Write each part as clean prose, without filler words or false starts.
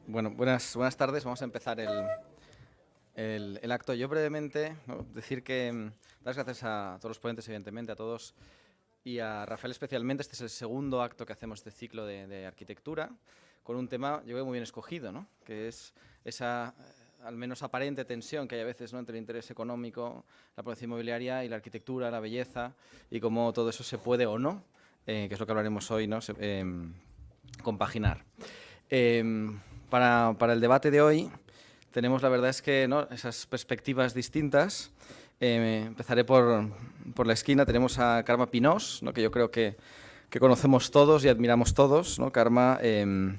Buenas tardes. Vamos a empezar el acto. Yo brevemente, ¿no?, decir que dar las gracias a todos los ponentes, evidentemente, a todos, y a Rafael especialmente. Este es el segundo acto que hacemos de ciclo de arquitectura, con un tema, yo creo, muy bien escogido, ¿no?, que es esa, al menos aparente tensión que hay a veces, ¿no?, entre el interés económico, la promoción inmobiliaria y la arquitectura, la belleza, y cómo todo eso se puede o no, que es lo que hablaremos hoy, ¿no?, compaginar. Para el debate de hoy tenemos, la verdad es que, ¿no?, esas perspectivas distintas. Empezaré por la esquina. Tenemos a Carme Pinós, ¿no?, que yo creo que conocemos todos y admiramos todos, ¿no? Carme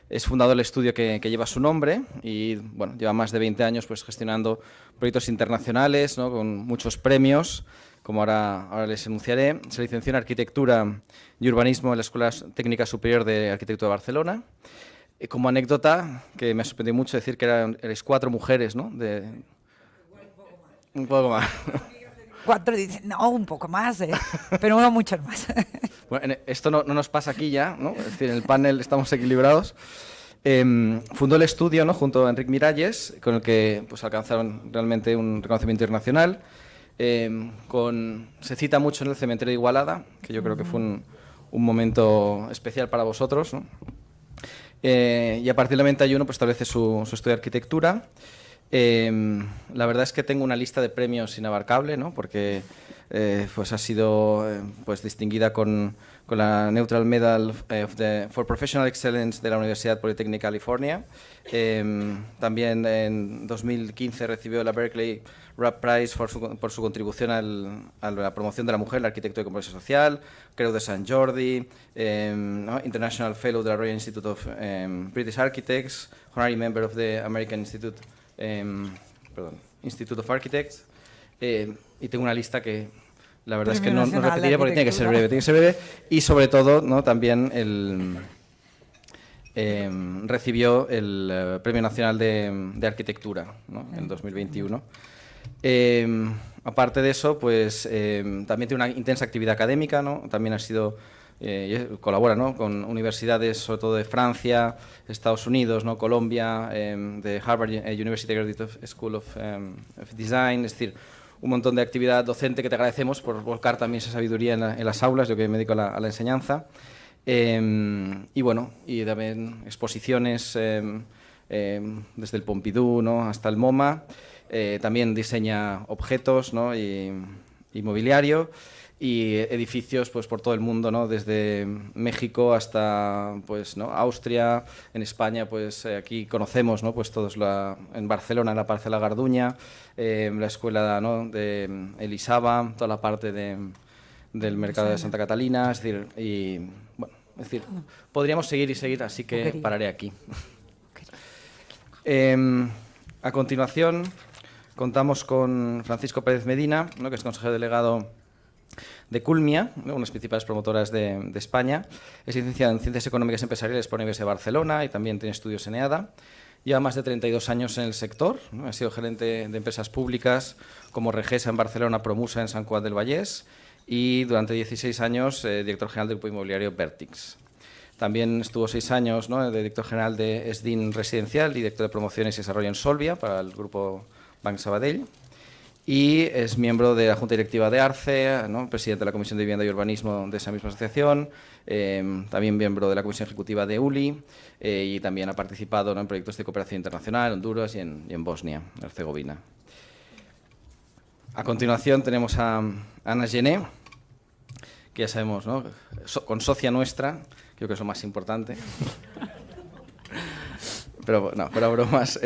es fundador del estudio que lleva su nombre y bueno, lleva más de 20 años pues, gestionando proyectos internacionales, ¿no?, con muchos premios, como ahora les enunciaré. Se licenció en Arquitectura y Urbanismo en la Escuela Técnica Superior de Arquitectura de Barcelona. Como anécdota, que me sorprendió mucho decir que erais 4 mujeres, ¿no? Un poco más. 4 dicen, no, un poco más, pero no muchos más. Bueno, esto no nos pasa aquí ya, ¿no? Es decir, en el panel estamos equilibrados. Fundó el estudio, ¿no?, junto a Enric Miralles, con el que pues, alcanzaron realmente un reconocimiento internacional. Se cita mucho en el cementerio de Igualada, que yo creo que fue un momento especial para vosotros, ¿no? Y a partir del 91 pues, establece su estudio de arquitectura. La verdad es que tengo una lista de premios inabarcable, ¿no?, porque pues ha sido pues distinguida con la Neutral Medal for Professional Excellence de la Universidad Politécnica de California. También en 2015 recibió la Berkeley Rap Prize por su contribución a la promoción de la mujer, el arquitecto de compromiso social, Creu de Sant Jordi, ¿no?, International Fellow de la Royal Institute of British Architects, Honorary Member of the American Institute of Architects, y tengo una lista que la verdad es que no repetiré porque tiene que ser breve, y sobre todo, ¿no?, también recibió el Premio Nacional de Arquitectura, ¿no?, en 2021. Aparte de eso, pues también tiene una intensa actividad académica, ¿no? También ha sido colabora, ¿no?, con universidades, sobre todo de Francia, Estados Unidos, ¿no?, Colombia, de Harvard University Graduate School of Design. Es decir, un montón de actividad docente que te agradecemos por volcar también esa sabiduría en las aulas, yo que me dedico a la enseñanza. Y bueno, y también exposiciones desde el Pompidou, ¿no?, hasta el MoMA. También diseña objetos, ¿no?, y mobiliario, y edificios pues, por todo el mundo, ¿no?, desde México hasta pues, ¿no?, Austria. En España, pues aquí conocemos, ¿no?, pues todos en Barcelona, en la Parcela Garduña, la escuela, ¿no?, de Elisaba, toda la parte del mercado de Santa Catalina. Es decir, podríamos seguir y seguir, así que pararé aquí. A continuación, contamos con Francisco Pérez Medina, ¿no?, que es consejero delegado de Culmia, ¿no?, una de las principales promotoras de España. Es licenciado en Ciencias Económicas y Empresariales por la Universidad de Barcelona y también tiene estudios en EADA. Lleva más de 32 años en el sector, ¿no? Ha sido gerente de empresas públicas como Regesa en Barcelona, Promusa en Sant Cugat del Vallès y durante 16 años director general del grupo inmobiliario Vertix. También estuvo 6 años, ¿no?, de director general de SDIN Residencial y director de Promociones y Desarrollo en Solvia para el grupo Banc Sabadell. Y es miembro de la Junta Directiva de ARCE, ¿no?, presidente de la Comisión de Vivienda y Urbanismo de esa misma asociación, también miembro de la Comisión Ejecutiva de ULI, y también ha participado, ¿no?, en proyectos de cooperación internacional en Honduras y en Bosnia-Herzegovina. A continuación tenemos a Ana Gené, que ya sabemos, ¿no?, con socia nuestra, creo que es lo más importante. Pero no, fuera bromas,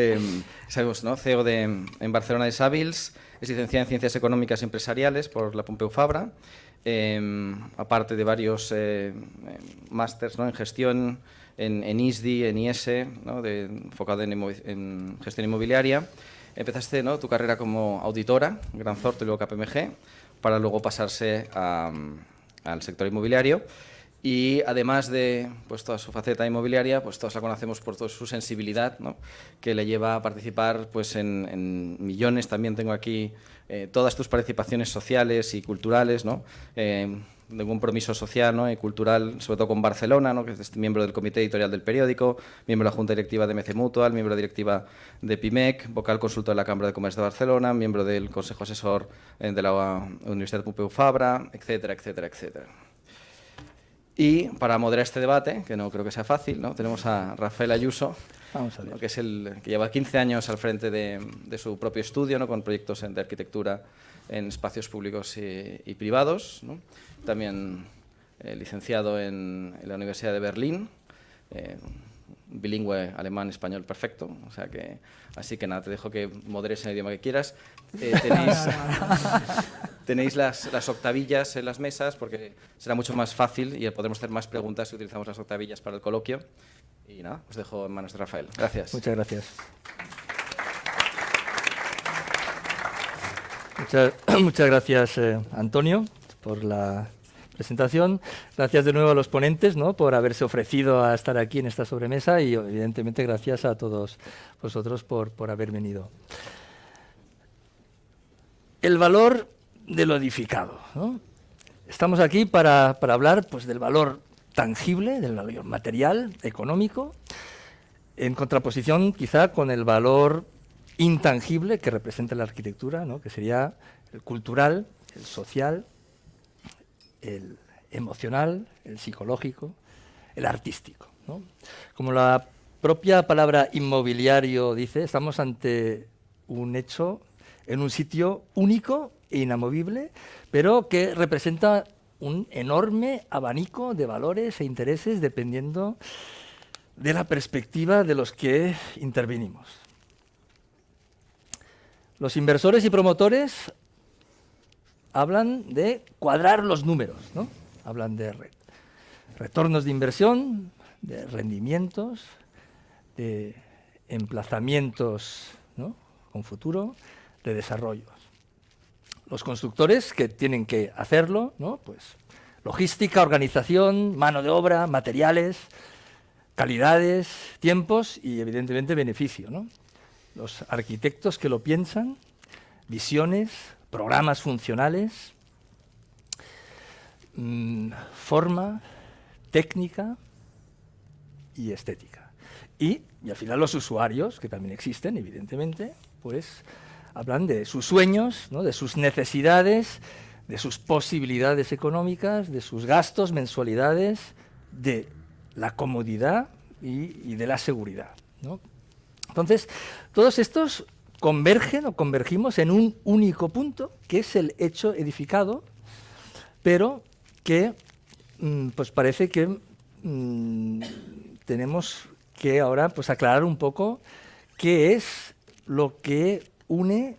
sabemos, ¿no?, CEO en Barcelona de Savills. Es licenciada en Ciencias Económicas y Empresariales por la Pompeu Fabra, aparte de varios másters, ¿no?, en gestión, en ISDI, en IESE, ¿no?, enfocado en gestión inmobiliaria. Empezaste, ¿no?, tu carrera como auditora, Gran Thornton y luego KPMG, para luego pasarse al sector inmobiliario. Y además de pues, toda su faceta inmobiliaria, pues todos la conocemos por toda su sensibilidad, ¿no? Que le lleva a participar pues, en millones. También tengo aquí todas tus participaciones sociales y culturales, ¿no? De un compromiso social, ¿no? Y cultural, sobre todo con Barcelona, ¿no? Que es miembro del comité editorial del periódico, miembro de la Junta Directiva de MC Mutual, miembro directiva de PIMEC, vocal consultor de la Cámara de Comercio de Barcelona, miembro del Consejo Asesor de la Universidad Pompeu Fabra, etcétera, etcétera, etcétera. Y para moderar este debate, que no creo que sea fácil, ¿no? Tenemos a Rafael Ayuso, ¿no? Que es el que lleva 15 años al frente de su propio estudio, ¿no? Con proyectos de arquitectura en espacios públicos y privados, ¿no? También licenciado en la Universidad de Berlín, bilingüe alemán-español perfecto, o sea que, así que nada, te dejo que moderes en el idioma que quieras. Tenéis las octavillas en las mesas porque será mucho más fácil y podremos hacer más preguntas si utilizamos las octavillas para el coloquio. Y nada, os dejo en manos de Rafael. Gracias. Muchas gracias. Muchas gracias, Antonio, por la presentación. Gracias de nuevo a los ponentes, ¿no? Por haberse ofrecido a estar aquí en esta sobremesa y, evidentemente, gracias a todos vosotros por haber venido. El valor de lo edificado, ¿no? Estamos aquí para hablar pues, del valor tangible, del valor material, económico, en contraposición quizá con el valor intangible que representa la arquitectura, ¿no? Que sería el cultural, el social, el emocional, el psicológico, el artístico, ¿no? Como la propia palabra inmobiliario dice, estamos ante un hecho en un sitio único e inamovible, pero que representa un enorme abanico de valores e intereses dependiendo de la perspectiva de los que intervenimos. Los inversores y promotores hablan de cuadrar los números, ¿no? Hablan de retornos de inversión, de rendimientos, de emplazamientos, ¿no? Con futuro, de desarrollos. Los constructores que tienen que hacerlo, ¿no? Pues logística, organización, mano de obra, materiales, calidades, tiempos y evidentemente beneficio, ¿no? Los arquitectos que lo piensan, visiones, programas funcionales, forma, técnica y estética. Y al final los usuarios, que también existen, evidentemente, pues hablan de sus sueños, ¿no? De sus necesidades, de sus posibilidades económicas, de sus gastos, mensualidades, de la comodidad y de la seguridad, ¿no? Entonces, todos estos convergen o convergimos en un único punto, que es el hecho edificado, pero que pues parece que tenemos que ahora pues aclarar un poco qué es lo que une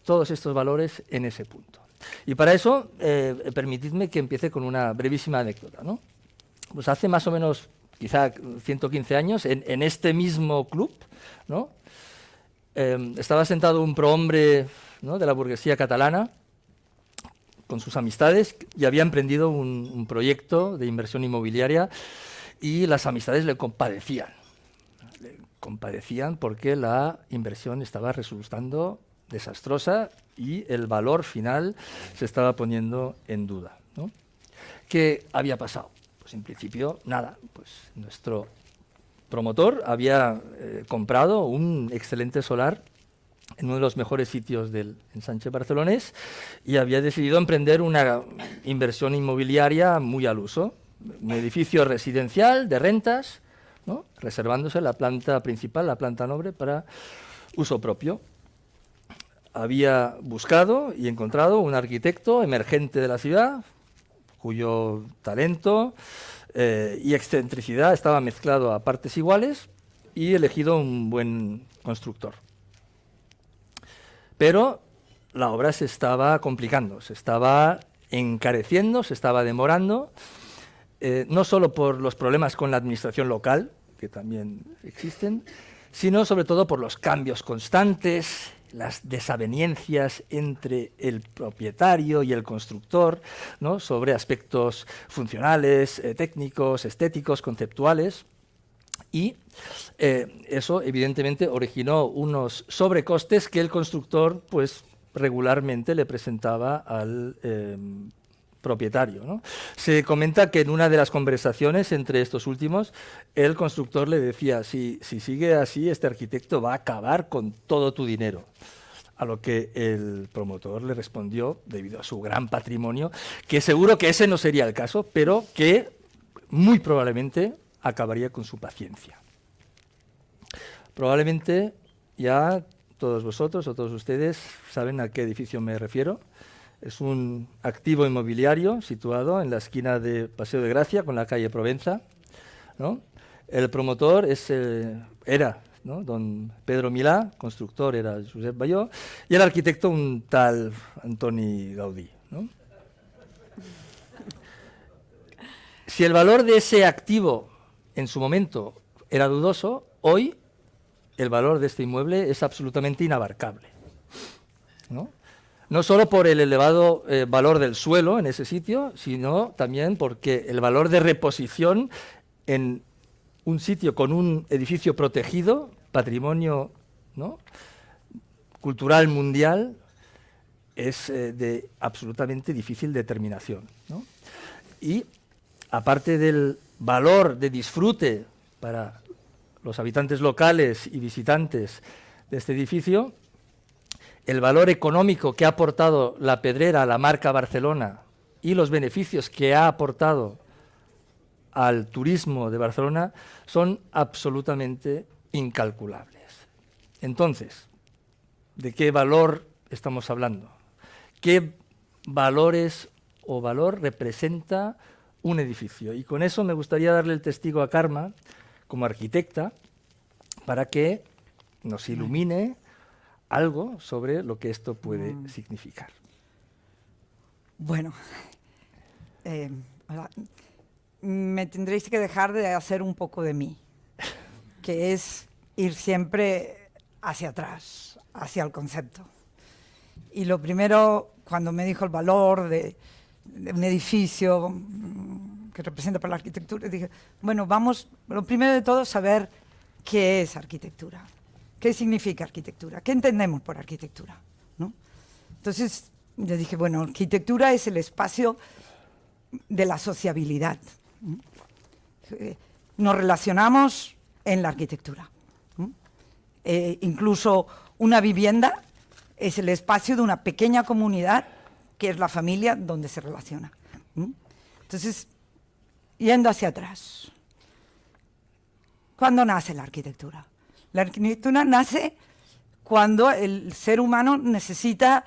todos estos valores en ese punto. Y para eso, permitidme que empiece con una brevísima anécdota, ¿no? Pues hace más o menos, quizá 115 años, en este mismo club, ¿no? Estaba sentado un prohombre, ¿no? De la burguesía catalana con sus amistades y había emprendido un proyecto de inversión inmobiliaria y las amistades le compadecían. Le compadecían porque la inversión estaba resultando desastrosa y el valor final se estaba poniendo en duda, ¿no? ¿Qué había pasado? Pues en principio, nada. Pues nuestro promotor había comprado un excelente solar en uno de los mejores sitios del ensanche barcelonés y había decidido emprender una inversión inmobiliaria muy al uso. Un edificio residencial de rentas, ¿no? Reservándose la planta principal, la planta noble, para uso propio. Había buscado y encontrado un arquitecto emergente de la ciudad, cuyo talento y excentricidad estaba mezclado a partes iguales, y elegido un buen constructor. Pero la obra se estaba complicando, se estaba encareciendo, se estaba demorando, no solo por los problemas con la administración local, que también existen, sino sobre todo por los cambios constantes las desavenencias entre el propietario y el constructor, ¿no? Sobre aspectos funcionales, técnicos, estéticos, conceptuales. Y eso, evidentemente, originó unos sobrecostes que el constructor, pues, regularmente le presentaba al propietario, ¿no? Se comenta que en una de las conversaciones entre estos últimos, el constructor le decía: si sigue así, este arquitecto va a acabar con todo tu dinero. A lo que el promotor le respondió, debido a su gran patrimonio, que seguro que ese no sería el caso, pero que muy probablemente acabaría con su paciencia. Probablemente ya todos vosotros o todos ustedes saben a qué edificio me refiero. Es un activo inmobiliario situado en la esquina de Paseo de Gracia con la calle Provenza, ¿no? El promotor era, ¿no?, don Pedro Milà, constructor era Josep Bayó, y el arquitecto un tal Antoni Gaudí, ¿no? Si el valor de ese activo en su momento era dudoso, hoy el valor de este inmueble es absolutamente inabarcable, ¿no? No solo por el elevado valor del suelo en ese sitio, sino también porque el valor de reposición en un sitio con un edificio protegido, patrimonio, ¿no?, cultural mundial, es de absolutamente difícil determinación, ¿no? Y aparte del valor de disfrute para los habitantes locales y visitantes de este edificio, el valor económico que ha aportado la Pedrera a la marca Barcelona y los beneficios que ha aportado al turismo de Barcelona son absolutamente incalculables. Entonces, ¿de qué valor estamos hablando? ¿Qué valores o valor representa un edificio? Y con eso me gustaría darle el testigo a Carme, como arquitecta, para que nos ilumine algo sobre lo que esto puede significar. Bueno, me tendréis que dejar de hacer un poco de mí, que es ir siempre hacia atrás, hacia el concepto. Y lo primero, cuando me dijo el valor de un edificio que representa para la arquitectura, dije, bueno, vamos, lo primero de todo, saber qué es arquitectura. ¿Qué significa arquitectura? ¿Qué entendemos por arquitectura?, ¿no? Entonces, yo dije, bueno, arquitectura es el espacio de la sociabilidad. Nos relacionamos en la arquitectura. Incluso una vivienda es el espacio de una pequeña comunidad, que es la familia donde se relaciona. Entonces, yendo hacia atrás, ¿cuándo nace la arquitectura? La arquitectura nace cuando el ser humano necesita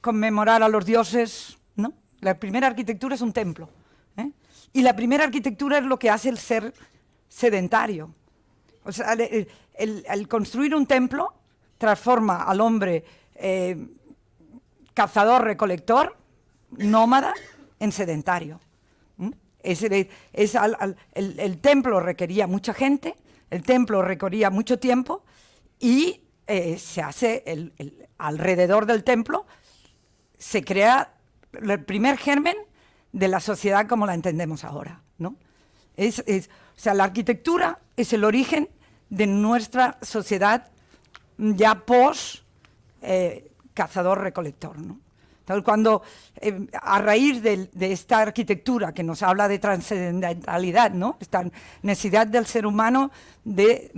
conmemorar a los dioses, ¿no? La primera arquitectura es un templo, ¿eh? Y la primera arquitectura es lo que hace el ser sedentario. O sea, el construir un templo transforma al hombre cazador-recolector, nómada, en sedentario. El templo requería mucha gente, el templo requería mucho tiempo y se hace alrededor del templo se crea el primer germen de la sociedad como la entendemos ahora, ¿no? O sea, la arquitectura es el origen de nuestra sociedad ya post cazador-recolector, ¿no? Entonces, cuando a raíz de esta arquitectura que nos habla de trascendentalidad, ¿no?, esta necesidad del ser humano de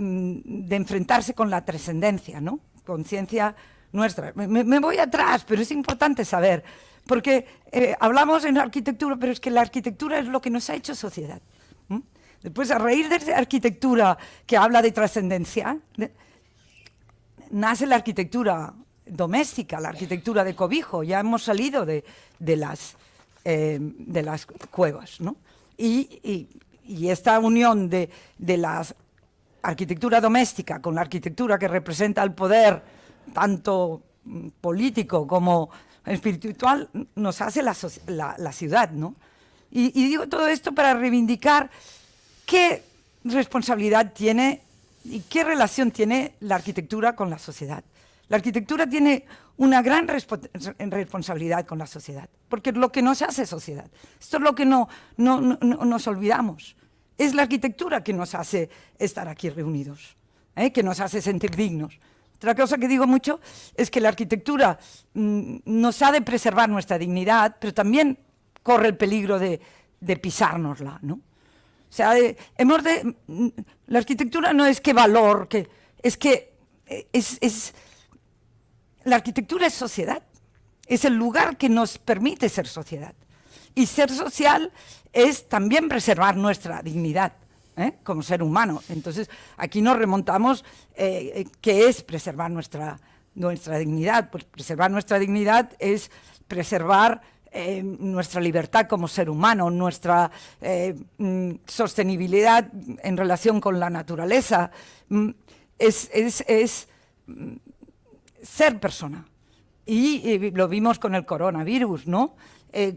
enfrentarse con la trascendencia, ¿no?, conciencia nuestra. Me voy atrás, pero es importante saber, porque hablamos en arquitectura, pero es que la arquitectura es lo que nos ha hecho sociedad. Después, a raíz de esa arquitectura que habla de trascendencia, nace la arquitectura doméstica, la arquitectura de cobijo. Ya hemos salido de las cuevas, ¿no? Y esta unión de la arquitectura doméstica con la arquitectura que representa el poder, tanto político como espiritual, nos hace la ciudad, ¿no? Y digo todo esto para reivindicar qué responsabilidad tiene ¿Y qué relación tiene la arquitectura con la sociedad? La arquitectura tiene una gran responsabilidad con la sociedad, porque es lo que nos hace sociedad. Esto es lo que no nos olvidamos. Es la arquitectura que nos hace estar aquí reunidos, que nos hace sentir dignos. Otra cosa que digo mucho es que la arquitectura nos ha de preservar nuestra dignidad, pero también corre el peligro de pisárnosla, ¿no? O sea, la arquitectura no es que valor, la arquitectura es sociedad, es el lugar que nos permite ser sociedad. Y ser social es también preservar nuestra dignidad, como ser humano. Entonces, aquí nos remontamos, ¿qué es preservar nuestra dignidad? Pues preservar nuestra dignidad es preservar nuestra libertad como ser humano, nuestra sostenibilidad en relación con la naturaleza, es ser persona. Y lo vimos con el coronavirus, ¿no?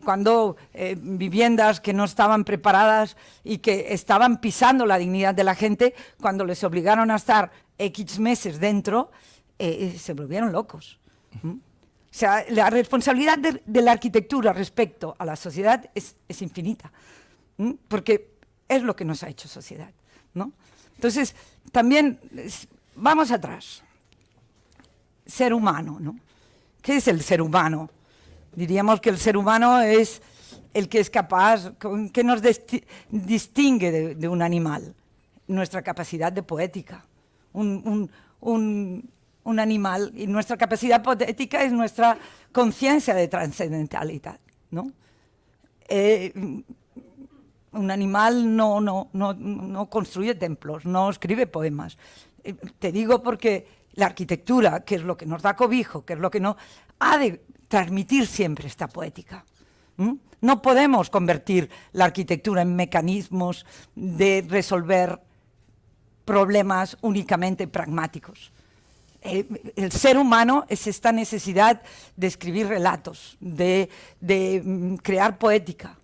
Cuando viviendas que no estaban preparadas y que estaban pisando la dignidad de la gente, cuando les obligaron a estar X meses dentro, se volvieron locos. O sea, la responsabilidad de la arquitectura respecto a la sociedad es infinita, porque es lo que nos ha hecho sociedad, ¿no? Entonces, también, vamos atrás. Ser humano, ¿no? ¿Qué es el ser humano? Diríamos que el ser humano es el que es capaz, que nos distingue de un animal, nuestra capacidad de poética. Un animal, y nuestra capacidad poética es nuestra conciencia de trascendentalidad, ¿no? Un animal no construye templos, no escribe poemas. Te digo porque la arquitectura, que es lo que nos da cobijo, que es lo que nos ha de transmitir siempre esta poética. No podemos convertir la arquitectura en mecanismos de resolver problemas únicamente pragmáticos. El ser humano es esta necesidad de escribir relatos, de crear poética,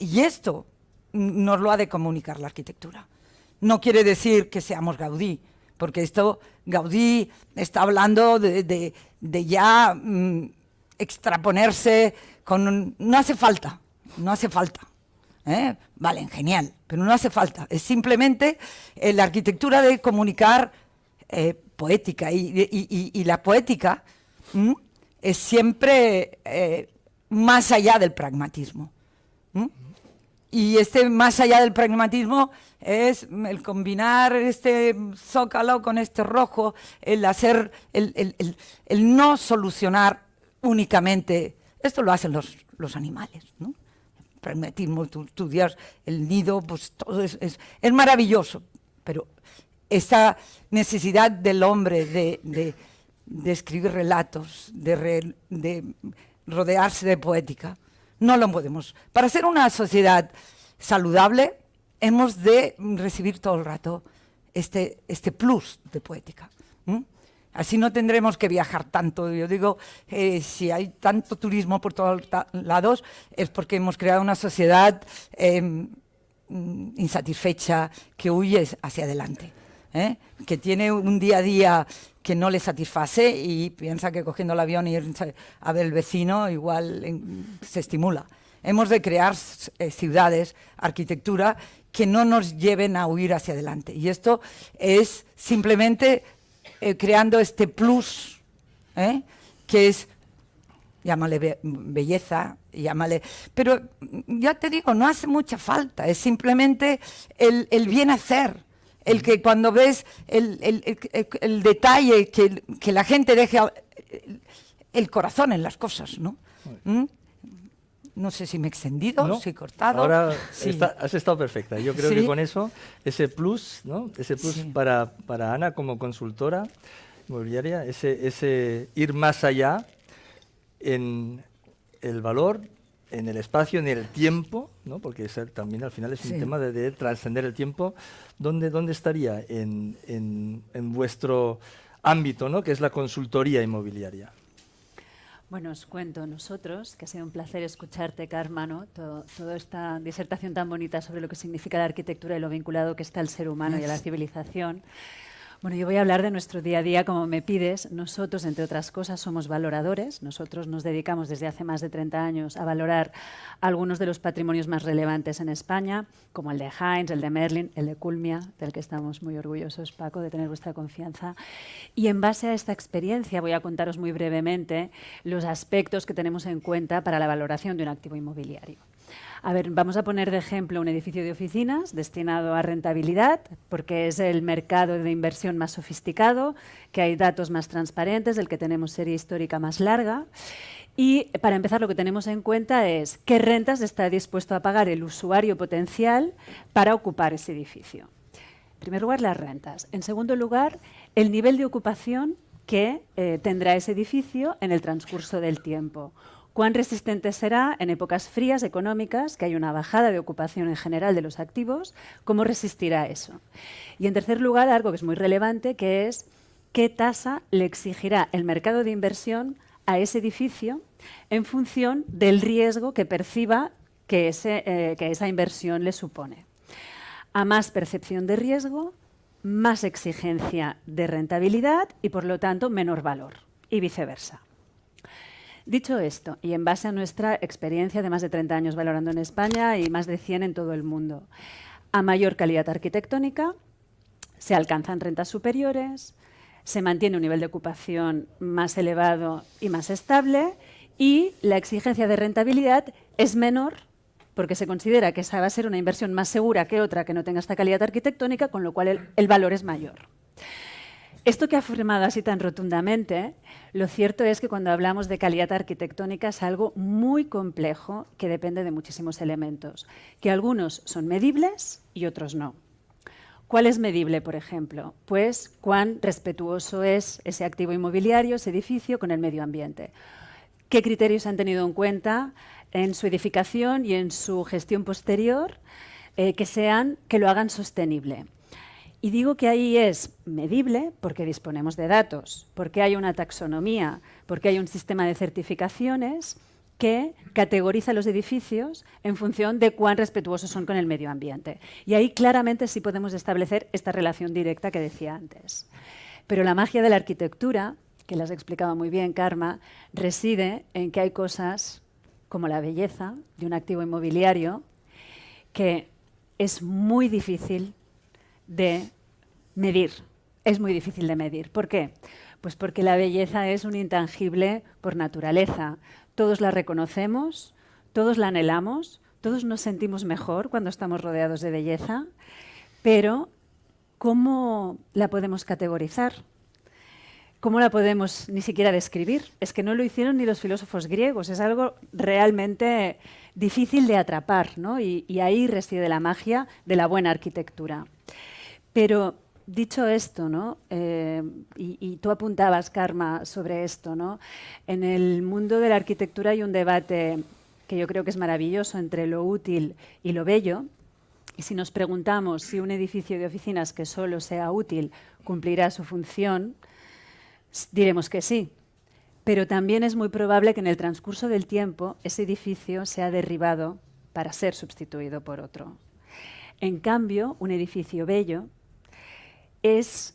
y esto nos lo ha de comunicar la arquitectura. No quiere decir que seamos Gaudí, porque Gaudí está hablando de ya extraponerse con... No hace falta. Vale, genial, pero no hace falta. Es simplemente la arquitectura de comunicar poética, y la poética es siempre más allá del pragmatismo. Y más allá del pragmatismo es el combinar este zócalo con este rojo, el no solucionar únicamente. Esto lo hacen los animales, ¿no? El pragmatismo, tú estudias el nido, pues todo es maravilloso, pero esta necesidad del hombre de escribir relatos, de rodearse de poética, no lo podemos. Para ser una sociedad saludable, hemos de recibir todo el rato este plus de poética. Así no tendremos que viajar tanto. Yo digo, si hay tanto turismo por todos lados, es porque hemos creado una sociedad insatisfecha, que huye hacia adelante, que tiene un día a día que no le satisface y piensa que cogiendo el avión y irse a ver el vecino igual se estimula. Hemos de crear ciudades, arquitectura, que no nos lleven a huir hacia adelante. Y esto es simplemente creando este plus, que es, llámale belleza, llámale... Pero ya te digo, no hace mucha falta, es simplemente el bien hacer. El que cuando ves el detalle, que la gente deje el corazón en las cosas, ¿no? No sé si me he extendido, ¿No? si he cortado. Ahora sí. has estado perfecta. Yo creo Sí. que con eso, ese plus, ¿no? Ese plus Sí. para Ana como consultora inmobiliaria, ese ir más allá en el valor, en el espacio, en el tiempo, ¿no? Porque también al final es un Sí. tema de trascender el tiempo. ¿Dónde estaría en vuestro ámbito, ¿no? Que es la consultoría inmobiliaria? Bueno, os cuento nosotros, que ha sido un placer escucharte, Karma, ¿no? Toda esta disertación tan bonita sobre lo que significa la arquitectura y lo vinculado que está al ser humano y a la civilización. Bueno, yo voy a hablar de nuestro día a día, como me pides. Nosotros, entre otras cosas, somos valoradores. Nosotros nos dedicamos desde hace más de 30 años a valorar algunos de los patrimonios más relevantes en España, como el de Heinz, el de Merlin, el de Culmia, del que estamos muy orgullosos, Paco, de tener vuestra confianza. Y en base a esta experiencia voy a contaros muy brevemente los aspectos que tenemos en cuenta para la valoración de un activo inmobiliario. A ver, vamos a poner de ejemplo un edificio de oficinas destinado a rentabilidad, porque es el mercado de inversión más sofisticado, que hay datos más transparentes, del que tenemos serie histórica más larga. Y para empezar, lo que tenemos en cuenta es qué rentas está dispuesto a pagar el usuario potencial para ocupar ese edificio. En primer lugar, las rentas. En segundo lugar, el nivel de ocupación que tendrá ese edificio en el transcurso del tiempo. ¿Cuán resistente será en épocas frías económicas, que hay una bajada de ocupación en general de los activos? ¿Cómo resistirá eso? Y en tercer lugar, algo que es muy relevante, que es qué tasa le exigirá el mercado de inversión a ese edificio en función del riesgo que perciba que esa inversión le supone. A más percepción de riesgo, más exigencia de rentabilidad y, por lo tanto, menor valor, y viceversa. Dicho esto, y en base a nuestra experiencia de más de 30 años valorando en España y más de 100 en todo el mundo, a mayor calidad arquitectónica, se alcanzan rentas superiores, se mantiene un nivel de ocupación más elevado y más estable, y la exigencia de rentabilidad es menor porque se considera que esa va a ser una inversión más segura que otra que no tenga esta calidad arquitectónica, con lo cual el valor es mayor. Esto que ha afirmado así tan rotundamente, lo cierto es que cuando hablamos de calidad arquitectónica es algo muy complejo que depende de muchísimos elementos, que algunos son medibles y otros no. ¿Cuál es medible, por ejemplo? Pues cuán respetuoso es ese activo inmobiliario, ese edificio, con el medio ambiente. ¿Qué criterios han tenido en cuenta en su edificación y en su gestión posterior que lo hagan sostenible? Y digo que ahí es medible porque disponemos de datos, porque hay una taxonomía, porque hay un sistema de certificaciones que categoriza los edificios en función de cuán respetuosos son con el medio ambiente. Y ahí claramente sí podemos establecer esta relación directa que decía antes. Pero la magia de la arquitectura, que las explicaba muy bien Karma, reside en que hay cosas como la belleza de un activo inmobiliario que es muy difícil de medir. Es muy difícil de medir. ¿Por qué? Pues porque la belleza es un intangible por naturaleza. Todos la reconocemos, todos la anhelamos, todos nos sentimos mejor cuando estamos rodeados de belleza, pero ¿cómo la podemos categorizar? ¿Cómo la podemos ni siquiera describir? Es que no lo hicieron ni los filósofos griegos, es algo realmente difícil de atrapar, ¿no? Y ahí reside la magia de la buena arquitectura. Pero dicho esto, ¿no? Y tú apuntabas, Karma, sobre esto, ¿no? En el mundo de la arquitectura hay un debate que yo creo que es maravilloso entre lo útil y lo bello. Y si nos preguntamos si un edificio de oficinas que solo sea útil cumplirá su función, diremos que sí. Pero también es muy probable que en el transcurso del tiempo ese edificio sea derribado para ser sustituido por otro. En cambio, un edificio bello es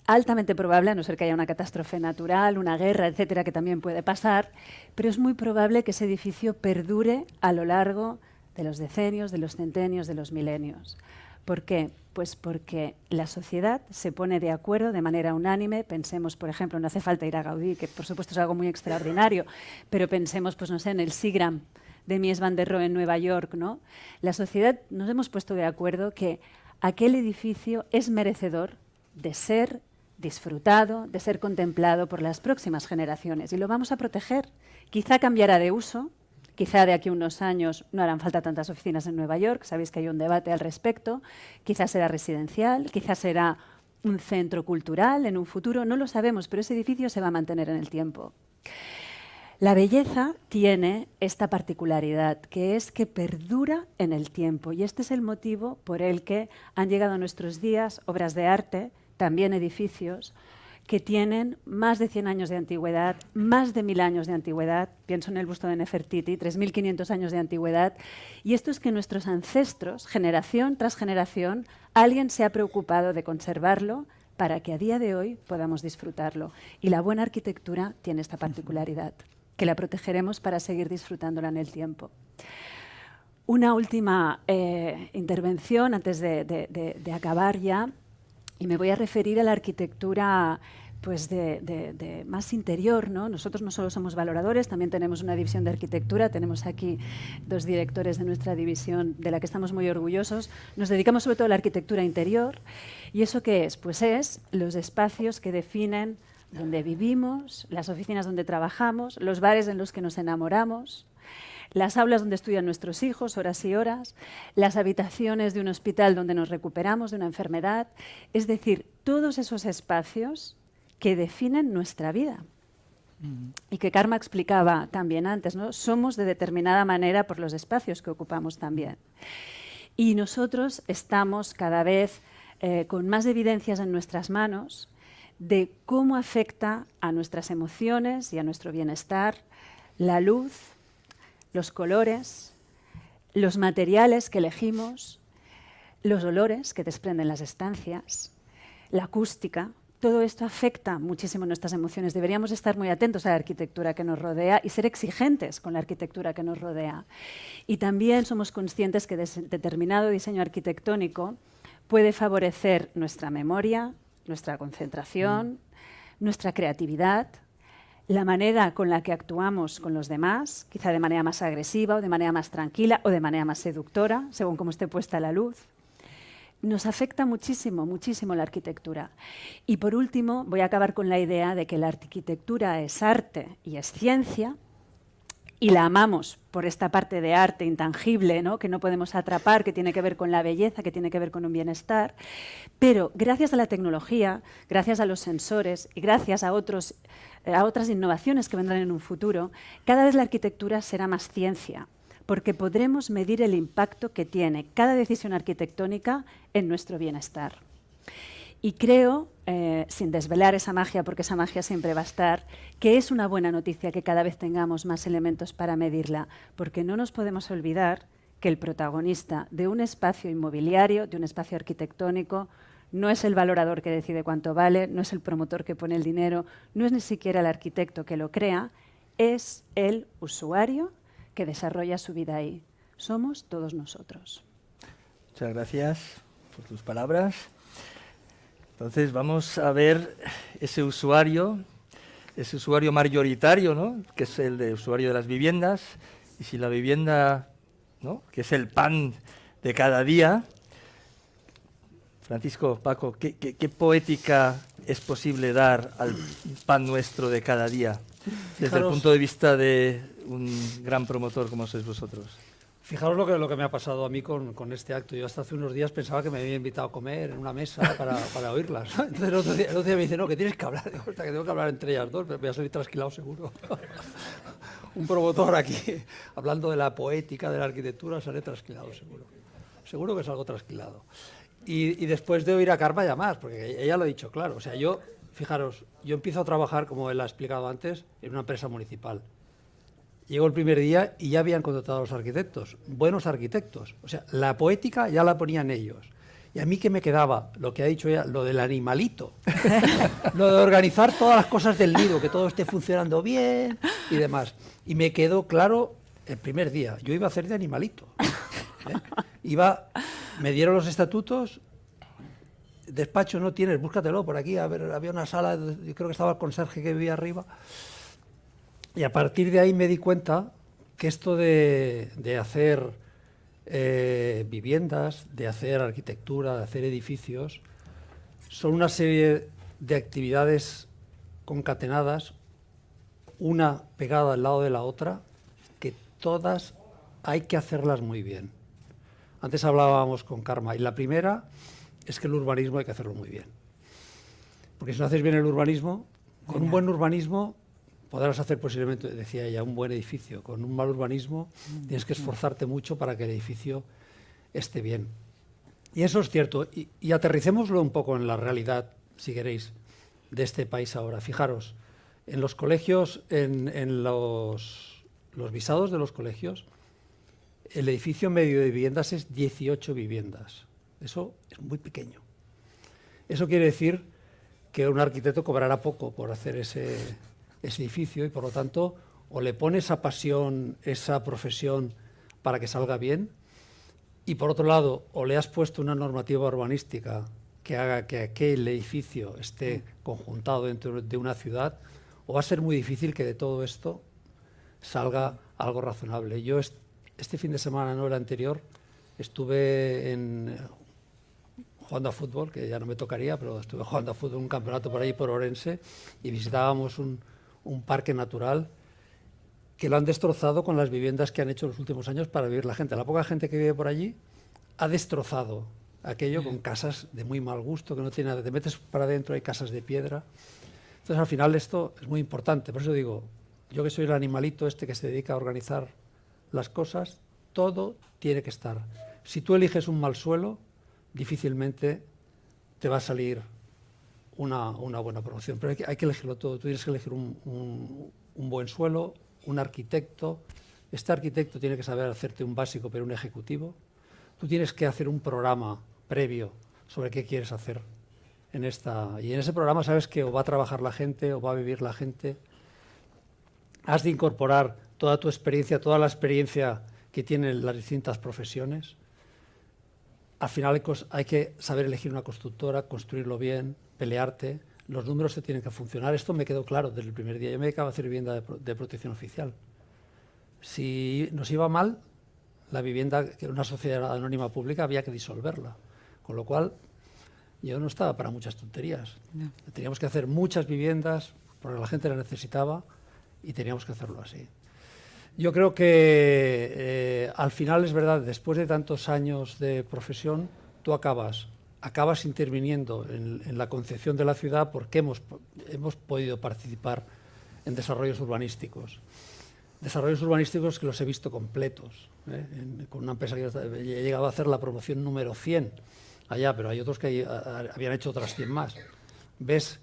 altamente probable, a no ser que haya una catástrofe natural, una guerra, etcétera, que también puede pasar, pero es muy probable que ese edificio perdure a lo largo de los decenios, de los centenios, de los milenios. ¿Por qué? Pues porque la sociedad se pone de acuerdo de manera unánime. Pensemos, por ejemplo, no hace falta ir a Gaudí, que por supuesto es algo muy extraordinario, pero pensemos, pues no sé, en el Seagram de Mies van der Rohe en Nueva York, ¿no? La sociedad nos hemos puesto de acuerdo que aquel edificio es merecedor de ser disfrutado, de ser contemplado por las próximas generaciones y lo vamos a proteger. Quizá cambiará de uso, quizá de aquí a unos años no harán falta tantas oficinas en Nueva York, sabéis que hay un debate al respecto, quizá será residencial, quizá será un centro cultural en un futuro, no lo sabemos, pero ese edificio se va a mantener en el tiempo. La belleza tiene esta particularidad, que es que perdura en el tiempo, y este es el motivo por el que han llegado a nuestros días obras de arte, también edificios, que tienen más de 100 años de antigüedad, más de 1000 años de antigüedad, pienso en el busto de Nefertiti, 3500 años de antigüedad, y esto es que nuestros ancestros, generación tras generación, alguien se ha preocupado de conservarlo para que a día de hoy podamos disfrutarlo. Y la buena arquitectura tiene esta particularidad, que la protegeremos para seguir disfrutándola en el tiempo. Una última intervención antes de acabar ya, y me voy a referir a la arquitectura pues de más interior, ¿no? Nosotros no solo somos valoradores, también tenemos una división de arquitectura, tenemos aquí 2 directores de nuestra división de la que estamos muy orgullosos. Nos dedicamos sobre todo a la arquitectura interior. ¿Y eso qué es? Pues es los espacios que definen donde vivimos, las oficinas donde trabajamos, los bares en los que nos enamoramos, las aulas donde estudian nuestros hijos, horas y horas, las habitaciones de un hospital donde nos recuperamos de una enfermedad. Es decir, todos esos espacios que definen nuestra vida. Y que Karma explicaba también antes, ¿no? Somos de determinada manera por los espacios que ocupamos también. Y nosotros estamos cada vez con más evidencias en nuestras manos de cómo afecta a nuestras emociones y a nuestro bienestar la luz, los colores, los materiales que elegimos, los olores que desprenden las estancias, la acústica. Todo esto afecta muchísimo nuestras emociones. Deberíamos estar muy atentos a la arquitectura que nos rodea y ser exigentes con la arquitectura que nos rodea. Y también somos conscientes que determinado diseño arquitectónico puede favorecer nuestra memoria, nuestra concentración, nuestra creatividad, la manera con la que actuamos con los demás, quizá de manera más agresiva o de manera más tranquila o de manera más seductora, según cómo esté puesta la luz. Nos afecta muchísimo, muchísimo la arquitectura. Y por último, voy a acabar con la idea de que la arquitectura es arte y es ciencia, y la amamos por esta parte de arte intangible, ¿no? Que no podemos atrapar, que tiene que ver con la belleza, que tiene que ver con un bienestar. Pero gracias a la tecnología, gracias a los sensores y gracias a otras innovaciones que vendrán en un futuro, cada vez la arquitectura será más ciencia, porque podremos medir el impacto que tiene cada decisión arquitectónica en nuestro bienestar. Y creo, sin desvelar esa magia, porque esa magia siempre va a estar, que es una buena noticia que cada vez tengamos más elementos para medirla, porque no nos podemos olvidar que el protagonista de un espacio inmobiliario, de un espacio arquitectónico, no es el valorador que decide cuánto vale, no es el promotor que pone el dinero, no es ni siquiera el arquitecto que lo crea, es el usuario que desarrolla su vida ahí. Somos todos nosotros. Muchas gracias por tus palabras. Entonces vamos a ver ese usuario mayoritario, ¿no? Que es el de usuario de las viviendas. Y si la vivienda, ¿no? Que es el pan de cada día. Francisco, Paco, ¿qué poética es posible dar al pan nuestro de cada día? Desde el punto de vista de un gran promotor como sois vosotros. Fijaros lo que me ha pasado a mí con este acto. Yo hasta hace unos días pensaba que me había invitado a comer en una mesa para oírlas, ¿no? Entonces el otro día me dice, no, que tienes que hablar. Digo, hasta que tengo que hablar entre ellas dos, pero voy a salir trasquilado seguro. Un promotor aquí, hablando de la poética, de la arquitectura, sale trasquilado seguro. Seguro que salgo trasquilado. Y después de oír a Karma ya más, porque ella lo ha dicho claro. O sea, fijaros, yo empiezo a trabajar, como él ha explicado antes, en una empresa municipal. Llegó el primer día y ya habían contratado a los arquitectos, buenos arquitectos. O sea, la poética ya la ponían ellos. Y a mí que me quedaba, lo que ha dicho ella, lo del animalito. Lo de organizar todas las cosas del nido, que todo esté funcionando bien y demás. Y me quedó claro el primer día, yo iba a hacer de animalito. Me dieron los estatutos, despacho no tienes, búscatelo por aquí, a ver, había una sala, yo creo que estaba el conserje que vivía arriba. Y a partir de ahí me di cuenta que esto de hacer viviendas, de hacer arquitectura, de hacer edificios, son una serie de actividades concatenadas, una pegada al lado de la otra, que todas hay que hacerlas muy bien. Antes hablábamos con Karma, y la primera es que el urbanismo hay que hacerlo muy bien. Porque si no haces bien el urbanismo, con un buen urbanismo podrás hacer posiblemente, decía ella, un buen edificio. Con un mal urbanismo tienes que esforzarte mucho para que el edificio esté bien. Y eso es cierto. Y aterricémoslo un poco en la realidad, si queréis, de este país ahora. Fijaros, en los colegios, en los visados de los colegios, el edificio medio de viviendas es 18 viviendas. Eso es muy pequeño. Eso quiere decir que un arquitecto cobrará poco por hacer ese edificio y, por lo tanto, o le pone esa pasión, esa profesión para que salga bien, y, por otro lado, o le has puesto una normativa urbanística que haga que aquel edificio esté conjuntado dentro de una ciudad, o va a ser muy difícil que de todo esto salga algo razonable. Yo este fin de semana, no el anterior, estuve jugando a fútbol, que ya no me tocaría, pero estuve jugando a fútbol en un campeonato por ahí, por Orense, y visitábamos un parque natural que lo han destrozado con las viviendas que han hecho en los últimos años para vivir la gente. La poca gente que vive por allí ha destrozado aquello con casas de muy mal gusto, que no tiene nada. Te metes para adentro, hay casas de piedra. Entonces, al final, esto es muy importante. Por eso digo, yo que soy el animalito este que se dedica a organizar las cosas, todo tiene que estar. Si tú eliges un mal suelo, difícilmente te va a salir una buena promoción. Pero hay que elegirlo todo. Tú tienes que elegir un buen suelo, un arquitecto. Este arquitecto tiene que saber hacerte un básico, pero un ejecutivo. Tú tienes que hacer un programa previo sobre qué quieres hacer y en ese programa sabes que o va a trabajar la gente o va a vivir la gente. Has de incorporar toda tu experiencia, toda la experiencia que tienen las distintas profesiones. Al final hay que saber elegir una constructora, construirlo bien, pelearte. Los números te tienen que funcionar. Esto me quedó claro desde el primer día. Yo me dedicaba a hacer vivienda de protección oficial. Si nos iba mal, la vivienda, que era una sociedad anónima pública, había que disolverla. Con lo cual, yo no estaba para muchas tonterías. No. Teníamos que hacer muchas viviendas porque la gente las necesitaba y teníamos que hacerlo así. Yo creo que al final es verdad, después de tantos años de profesión, tú acabas interviniendo en la concepción de la ciudad porque hemos podido participar en desarrollos urbanísticos. Desarrollos urbanísticos que los he visto completos, con una empresa que he llegado a hacer la promoción número 100 allá, pero hay otros que habían hecho otras 100 más. Ves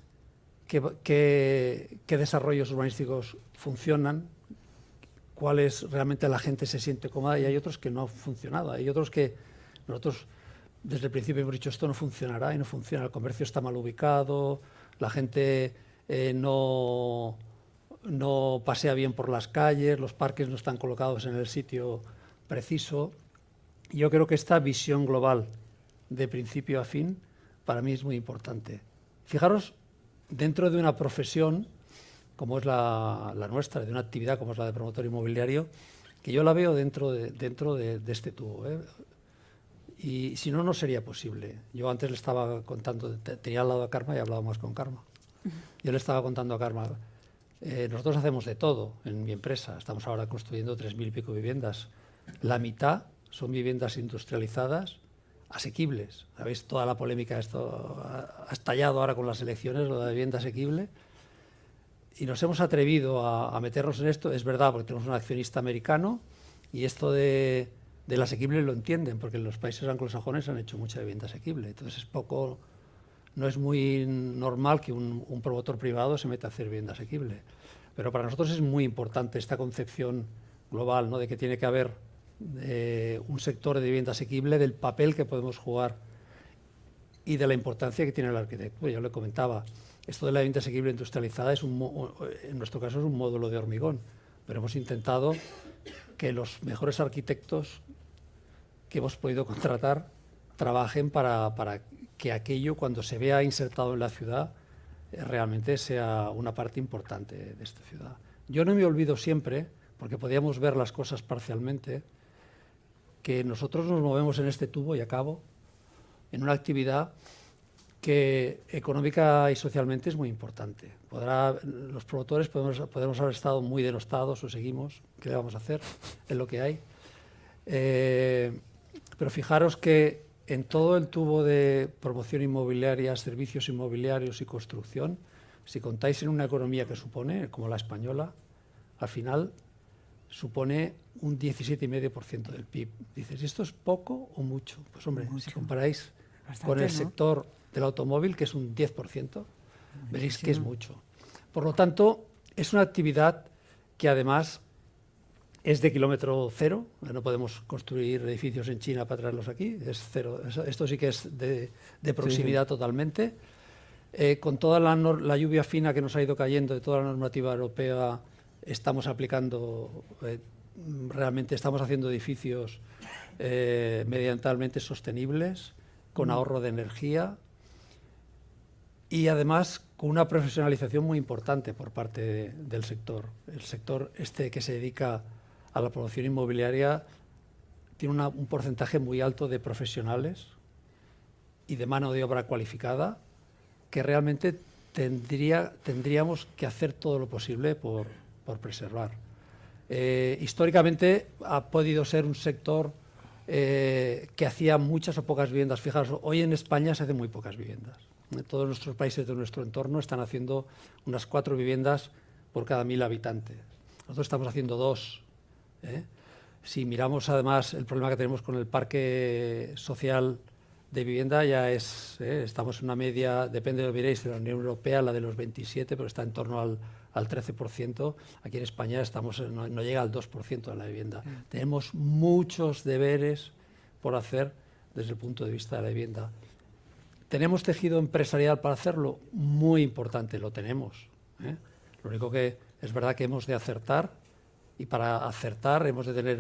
qué desarrollos urbanísticos funcionan, cuáles realmente la gente se siente cómoda, y hay otros que no han funcionado. Hay otros que nosotros desde el principio hemos dicho esto no funcionará y no funciona. El comercio está mal ubicado, la gente no pasea bien por las calles, los parques no están colocados en el sitio preciso. Yo creo que esta visión global de principio a fin para mí es muy importante. Fijaros, dentro de una profesión como es la nuestra, de una actividad como es la de promotor inmobiliario, que yo la veo dentro de este tubo. Y si no, no sería posible. Yo antes le estaba contando, tenía al lado a Karma y hablábamos con Karma. Yo le estaba contando a Karma, nosotros hacemos de todo en mi empresa. Estamos ahora construyendo 3.000 y pico viviendas. La mitad son viviendas industrializadas, asequibles. ¿Sabéis? Toda la polémica esto ha estallado ahora con las elecciones, lo de la vivienda asequible. Y nos hemos atrevido a meternos en esto. Es verdad, porque tenemos un accionista americano y esto del asequible lo entienden, porque en los países anglosajones han hecho mucha vivienda asequible. Entonces no es muy normal que un promotor privado se meta a hacer vivienda asequible. Pero para nosotros es muy importante esta concepción global, ¿no?, de que tiene que haber un sector de vivienda asequible, del papel que podemos jugar y de la importancia que tiene el arquitecto. Yo le comentaba, esto de la vivienda asequible industrializada en nuestro caso es un módulo de hormigón, pero hemos intentado que los mejores arquitectos que hemos podido contratar trabajen para que aquello, cuando se vea insertado en la ciudad, realmente sea una parte importante de esta ciudad. Yo no me olvido siempre, porque podíamos ver las cosas parcialmente, que nosotros nos movemos en este tubo, y acabo, en una actividad que económica y socialmente es muy importante. Los promotores podemos haber estado muy denostados, o seguimos, ¿qué le vamos a hacer? Es lo que hay. Pero fijaros que en todo el tubo de promoción inmobiliaria, servicios inmobiliarios y construcción, si contáis en una economía que supone, como la española, al final supone un 17,5% del PIB. Dices, ¿esto es poco o mucho? Pues hombre, mucho. Si comparáis con el sector del automóvil, que es un 10%, veréis que es mucho. Por lo tanto, es una actividad que además es de kilómetro cero. No podemos construir edificios en China para traerlos aquí, es cero. Esto sí que es de proximidad totalmente. Con toda la lluvia fina que nos ha ido cayendo de toda la normativa europea, estamos aplicando, realmente estamos haciendo edificios medioambientalmente sostenibles, con ahorro de energía y además con una profesionalización muy importante por parte del sector. El sector que se dedica a la promoción inmobiliaria tiene un porcentaje muy alto de profesionales y de mano de obra cualificada que realmente tendríamos que hacer todo lo posible por preservar. Históricamente ha podido ser un sector que hacía muchas o pocas viviendas. Fijaros, hoy en España se hacen muy pocas viviendas. Todos nuestros países de nuestro entorno están haciendo unas 4 viviendas por cada 1000 habitantes. Nosotros estamos haciendo 2. Si miramos además el problema que tenemos con el parque social de vivienda, ya estamos en una media, depende de lo que miréis, de la Unión Europea, la de los 27, pero está en torno al 13%. Aquí en España no llega al 2% de la vivienda. Tenemos muchos deberes por hacer desde el punto de vista de la vivienda. ¿Tenemos tejido empresarial para hacerlo? Muy importante, lo tenemos. Lo único que es verdad que hemos de acertar, y para acertar hemos de tener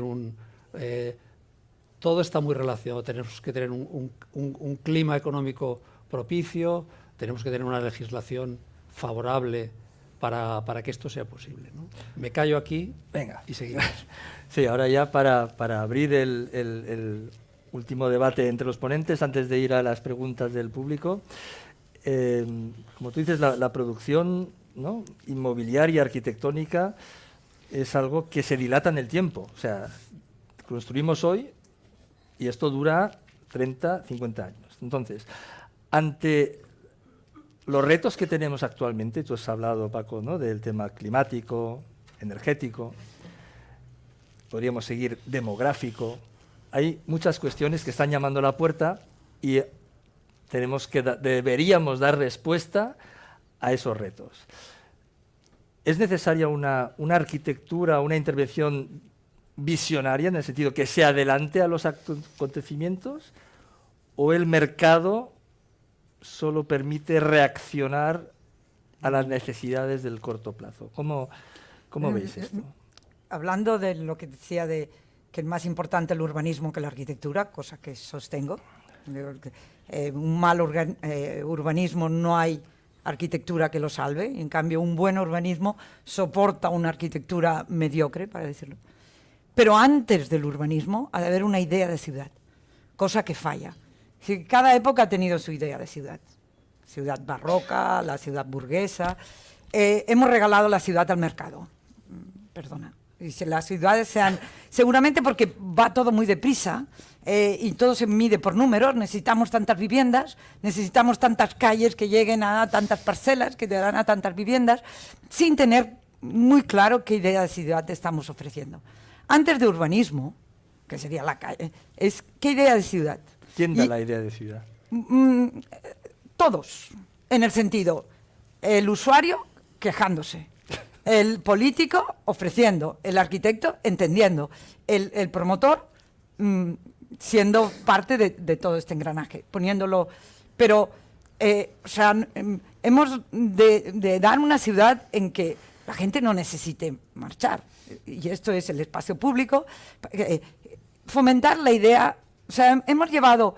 todo está muy relacionado. Tenemos que tener un clima económico propicio, tenemos que tener una legislación favorable para que esto sea posible, ¿no? Me callo aquí. Venga. Y seguimos. Sí, ahora ya para abrir el último debate entre los ponentes, antes de ir a las preguntas del público. Como tú dices, la producción, ¿no?, inmobiliaria, arquitectónica, es algo que se dilata en el tiempo. O sea, construimos hoy y esto dura 30, 50 años. Entonces, ante los retos que tenemos actualmente, tú has hablado, Paco, ¿no?, del tema climático, energético, podríamos seguir demográfico. Hay muchas cuestiones que están llamando a la puerta y deberíamos dar respuesta a esos retos. ¿Es necesaria una arquitectura, una intervención visionaria, en el sentido que se adelante a los acontecimientos, o el mercado solo permite reaccionar a las necesidades del corto plazo? ¿Cómo veis esto? Hablando de lo que decía de que es más importante el urbanismo que la arquitectura, cosa que sostengo. Un mal urbanismo no hay arquitectura que lo salve, en cambio un buen urbanismo soporta una arquitectura mediocre, para decirlo. Pero antes del urbanismo ha de haber una idea de ciudad, cosa que falla. Cada época ha tenido su idea de ciudad. Ciudad barroca, la ciudad burguesa. Hemos regalado la ciudad al mercado. Perdona. Las ciudades seguramente porque va todo muy deprisa y todo se mide por números. Necesitamos tantas viviendas, necesitamos tantas calles que lleguen a tantas parcelas, que te dan a tantas viviendas, sin tener muy claro qué idea de ciudad estamos ofreciendo. Antes de urbanismo, que sería la calle, es qué idea de ciudad. ¿Quién da la idea de ciudad? Todos, en el sentido, el usuario quejándose, el político ofreciendo, el arquitecto entendiendo, el promotor siendo parte de todo este engranaje, poniéndolo. Pero, hemos de dar una ciudad en que la gente no necesite marchar, y esto es el espacio público, fomentar la idea. O sea, hemos llevado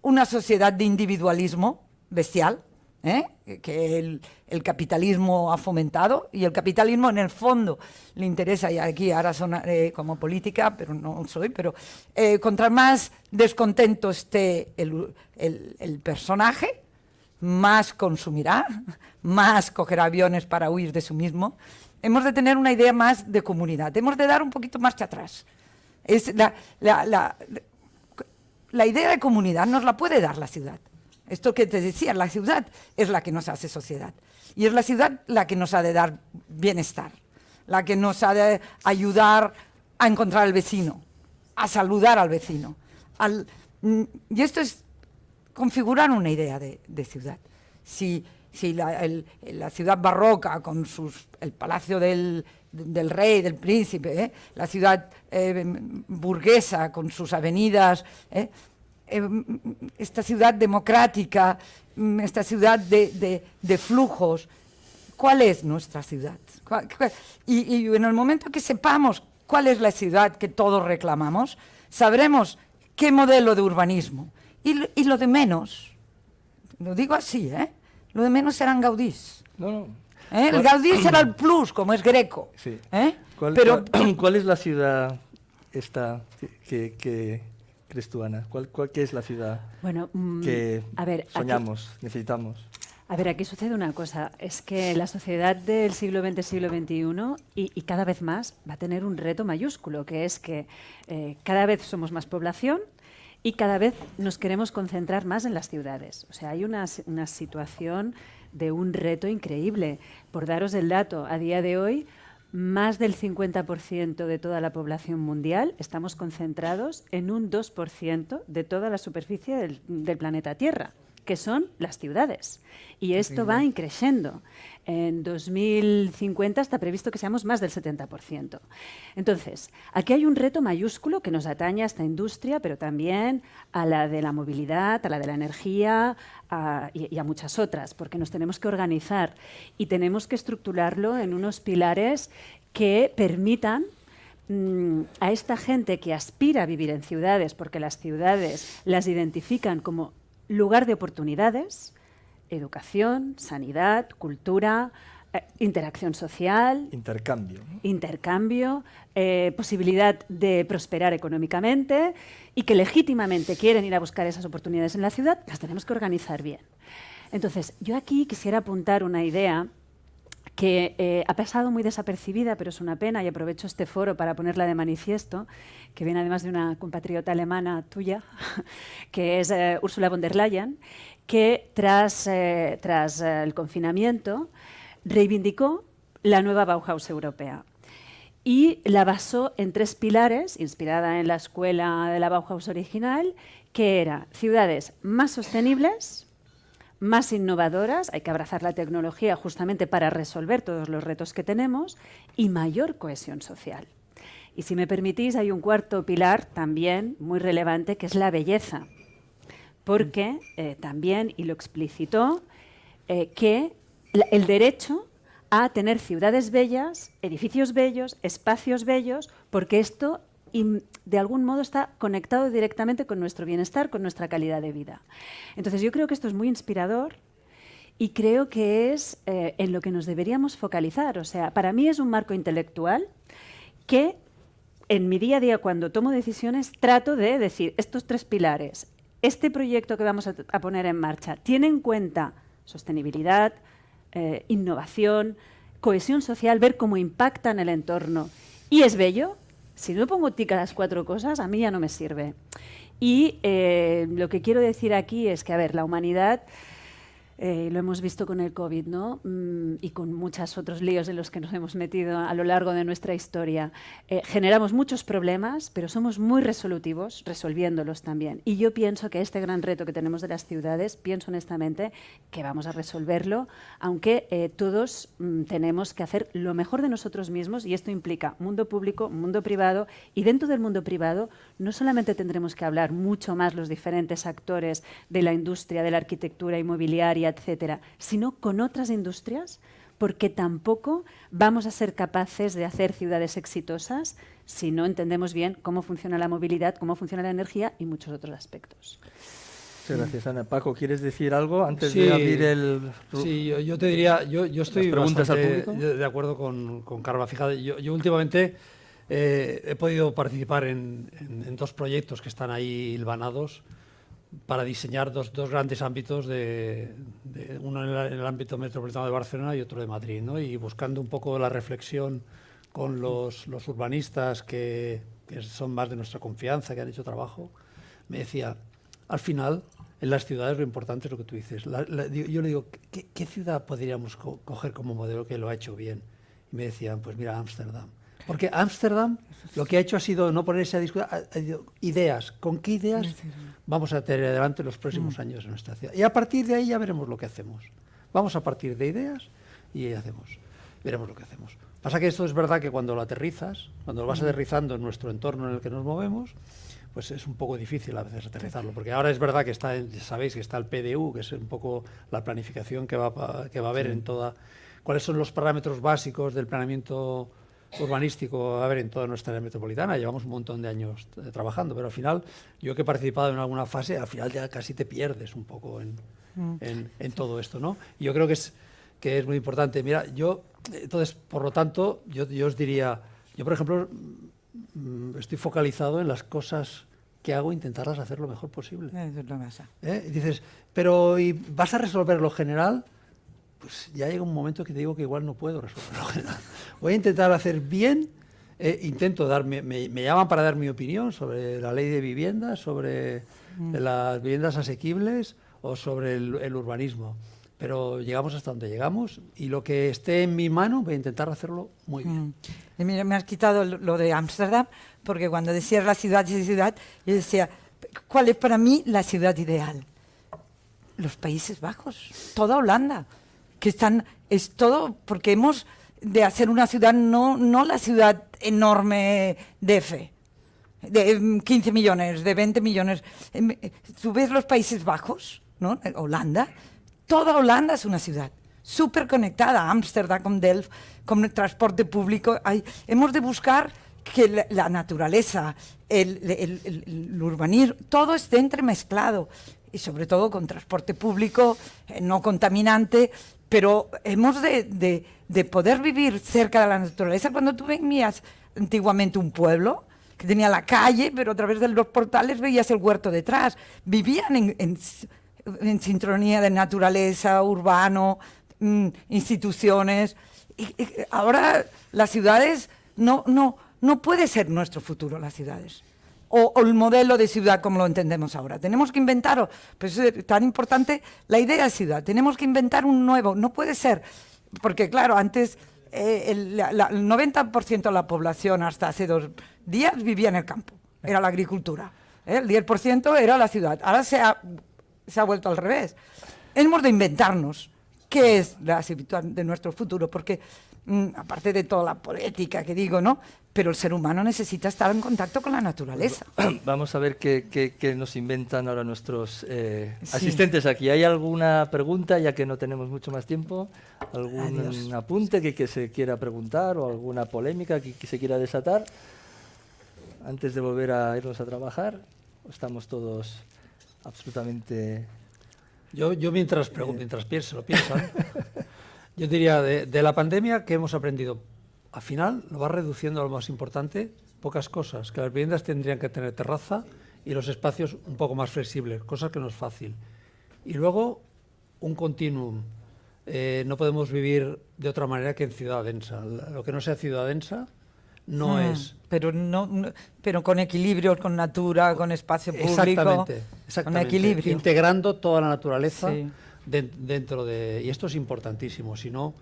una sociedad de individualismo bestial, que el capitalismo ha fomentado, y el capitalismo en el fondo le interesa, y aquí ahora sonaré como política, pero no soy, pero contra más descontento esté el personaje, más consumirá, más cogerá aviones para huir de sí mismo. Hemos de tener una idea más de comunidad, hemos de dar un poquito marcha atrás. Es la idea de comunidad nos la puede dar la ciudad. Esto que te decía, la ciudad es la que nos hace sociedad. Y es la ciudad la que nos ha de dar bienestar, la que nos ha de ayudar a encontrar al vecino, a saludar al vecino. Y esto es configurar una idea de ciudad. Si la ciudad barroca con el palacio del rey, del príncipe, la ciudad burguesa con sus avenidas, esta ciudad democrática, esta ciudad de flujos. ¿Cuál es nuestra ciudad? Y en el momento que sepamos cuál es la ciudad que todos reclamamos, sabremos qué modelo de urbanismo. Y lo de menos, lo digo así, lo de menos serán Gaudís. No. El Gaudí será el plus, como es Greco. Sí. ¿Pero ¿Cuál es la ciudad esta que crees tú, Ana? ¿Qué es la ciudad Bueno, que a ver, soñamos, necesitamos? A ver, aquí sucede una cosa, es que la sociedad del siglo XX, siglo XXI, y cada vez más, va a tener un reto mayúsculo, que es que cada vez somos más población y cada vez nos queremos concentrar más en las ciudades. O sea, hay una situación de un reto increíble. Por daros el dato, a día de hoy, más del 50% de toda la población mundial estamos concentrados en un 2% de toda la superficie del planeta Tierra, que son las ciudades. Y esto va increciendo. En 2050 está previsto que seamos más del 70%. Entonces, aquí hay un reto mayúsculo que nos atañe a esta industria, pero también a la de la movilidad, a la de la energía y a muchas otras, porque nos tenemos que organizar y tenemos que estructurarlo en unos pilares que permitan a esta gente que aspira a vivir en ciudades, porque las ciudades las identifican como lugar de oportunidades, educación, sanidad, cultura, interacción social, intercambio, posibilidad de prosperar económicamente y que legítimamente quieren ir a buscar esas oportunidades en la ciudad, las tenemos que organizar bien. Entonces, yo aquí quisiera apuntar una idea que ha pasado muy desapercibida, pero es una pena, y aprovecho este foro para ponerla de manifiesto, que viene además de una compatriota alemana tuya, que es Ursula von der Leyen, que tras el confinamiento reivindicó la nueva Bauhaus europea y la basó en 3 pilares, inspirada en la escuela de la Bauhaus original, que era ciudades más sostenibles, más innovadoras, hay que abrazar la tecnología justamente para resolver todos los retos que tenemos, y mayor cohesión social. Y si me permitís, hay un cuarto pilar también muy relevante, que es la belleza, porque también, y lo explicitó, que el derecho a tener ciudades bellas, edificios bellos, espacios bellos, porque esto de algún modo está conectado directamente con nuestro bienestar, con nuestra calidad de vida. Entonces yo creo que esto es muy inspirador y creo que es en lo que nos deberíamos focalizar. O sea, para mí es un marco intelectual que en mi día a día, cuando tomo decisiones, trato de decir estos 3 pilares. Este proyecto que vamos a poner en marcha tiene en cuenta sostenibilidad, innovación, cohesión social, ver cómo impacta en el entorno. Y es bello. Si no pongo tic a las 4 cosas, a mí ya no me sirve. Y lo que quiero decir aquí es que, a ver, la humanidad, lo hemos visto con el COVID, ¿no? Y con muchos otros líos en los que nos hemos metido a lo largo de nuestra historia. Generamos muchos problemas, pero somos muy resolutivos resolviéndolos también. Y yo pienso que este gran reto que tenemos de las ciudades, pienso honestamente que vamos a resolverlo, aunque todos tenemos que hacer lo mejor de nosotros mismos, y esto implica mundo público, mundo privado, y dentro del mundo privado no solamente tendremos que hablar mucho más los diferentes actores de la industria, de la arquitectura inmobiliaria, etcétera, sino con otras industrias, porque tampoco vamos a ser capaces de hacer ciudades exitosas si no entendemos bien cómo funciona la movilidad, cómo funciona la energía y muchos otros aspectos. Muchas gracias, Ana. Paco, ¿quieres decir algo antes de abrir el...? Sí, yo te diría, yo estoy bastante de acuerdo con Carla. Fíjate, yo últimamente he podido participar en 2 proyectos que están ahí hilvanados para diseñar dos grandes ámbitos, uno en el ámbito metropolitano de Barcelona y otro de Madrid, ¿no? Y buscando un poco la reflexión con los urbanistas que son más de nuestra confianza, que han hecho trabajo, me decía, al final, en las ciudades lo importante es lo que tú dices. Yo le digo, ¿qué ciudad podríamos coger como modelo que lo ha hecho bien? Y me decían, pues mira, Ámsterdam. Porque Ámsterdam lo que ha hecho ha sido no ponerse a discutir ideas. ¿Con qué ideas vamos a tener adelante los próximos años en nuestra ciudad? Y a partir de ahí ya veremos lo que hacemos. Vamos a partir de ideas y veremos lo que hacemos. Pasa que esto es verdad que cuando lo aterrizas, cuando lo vas aterrizando en nuestro entorno en el que nos movemos, pues es un poco difícil a veces aterrizarlo, porque ahora es verdad que está, sabéis que está el PDU, que es un poco la planificación que va a haber en toda... ¿Cuáles son los parámetros básicos del planeamiento urbanístico a ver en toda nuestra área metropolitana? Llevamos un montón de años trabajando, pero al final, yo que he participado en alguna fase, al final ya casi te pierdes un poco en todo esto, ¿no? Y yo creo que es muy importante. Mira, entonces, por lo tanto, yo os diría, yo por ejemplo, estoy focalizado en las cosas que hago, intentarlas hacer lo mejor posible. Eso es lo que pasa. Y dices, pero ¿y vas a resolver lo general? Pues ya llega un momento que te digo que igual no puedo resolver lo general. Voy a intentar hacer bien, intento me llaman para dar mi opinión sobre la ley de vivienda, sobre las viviendas asequibles o sobre el urbanismo. Pero llegamos hasta donde llegamos y lo que esté en mi mano voy a intentar hacerlo muy bien. Y mira, me has quitado lo de Ámsterdam, porque cuando decías la ciudad, yo decía, ¿cuál es para mí la ciudad ideal? Los Países Bajos, toda Holanda, que es todo, porque hemos de hacer una ciudad, no la ciudad enorme de 15 millones, de 20 millones. Tú ves los Países Bajos, ¿no? Holanda, toda Holanda es una ciudad súper conectada, Ámsterdam con Delft, con el transporte público. Hemos de buscar que la naturaleza, el urbanismo, todo esté entremezclado, y sobre todo con transporte público, no contaminante, pero hemos de poder vivir cerca de la naturaleza. Cuando tú veías antiguamente un pueblo que tenía la calle, pero a través de los portales veías el huerto detrás, vivían en sincronía de naturaleza, urbano, instituciones. Y ahora las ciudades no puede ser nuestro futuro, las ciudades. O el modelo de ciudad como lo entendemos ahora. Tenemos que inventar, pues es tan importante la idea de ciudad. Tenemos que inventar un nuevo. No puede ser, porque claro, antes el 90% de la población hasta hace 2 días vivía en el campo. Era la agricultura. El 10% era la ciudad. Ahora se ha vuelto al revés. Hemos de inventarnos qué es la ciudad de nuestro futuro, porque aparte de toda la poética que digo, ¿no? Pero el ser humano necesita estar en contacto con la naturaleza. Vamos a ver qué nos inventan ahora nuestros asistentes aquí. ¿Hay alguna pregunta, ya que no tenemos mucho más tiempo? ¿Algún apunte que se quiera preguntar o alguna polémica que se quiera desatar antes de volver a irnos a trabajar? ¿O estamos todos absolutamente...? Yo mientras lo piensan, yo diría de la pandemia que hemos aprendido. Al final lo va reduciendo a lo más importante, pocas cosas, que las viviendas tendrían que tener terraza y los espacios un poco más flexibles, cosa que no es fácil. Y luego un continuum. No podemos vivir de otra manera que en ciudad densa. Lo que no sea ciudad densa no es... Pero con equilibrio, con natura, con espacio público. Exactamente. Con equilibrio. Integrando toda la naturaleza Sí. dentro de... Y esto es importantísimo, si no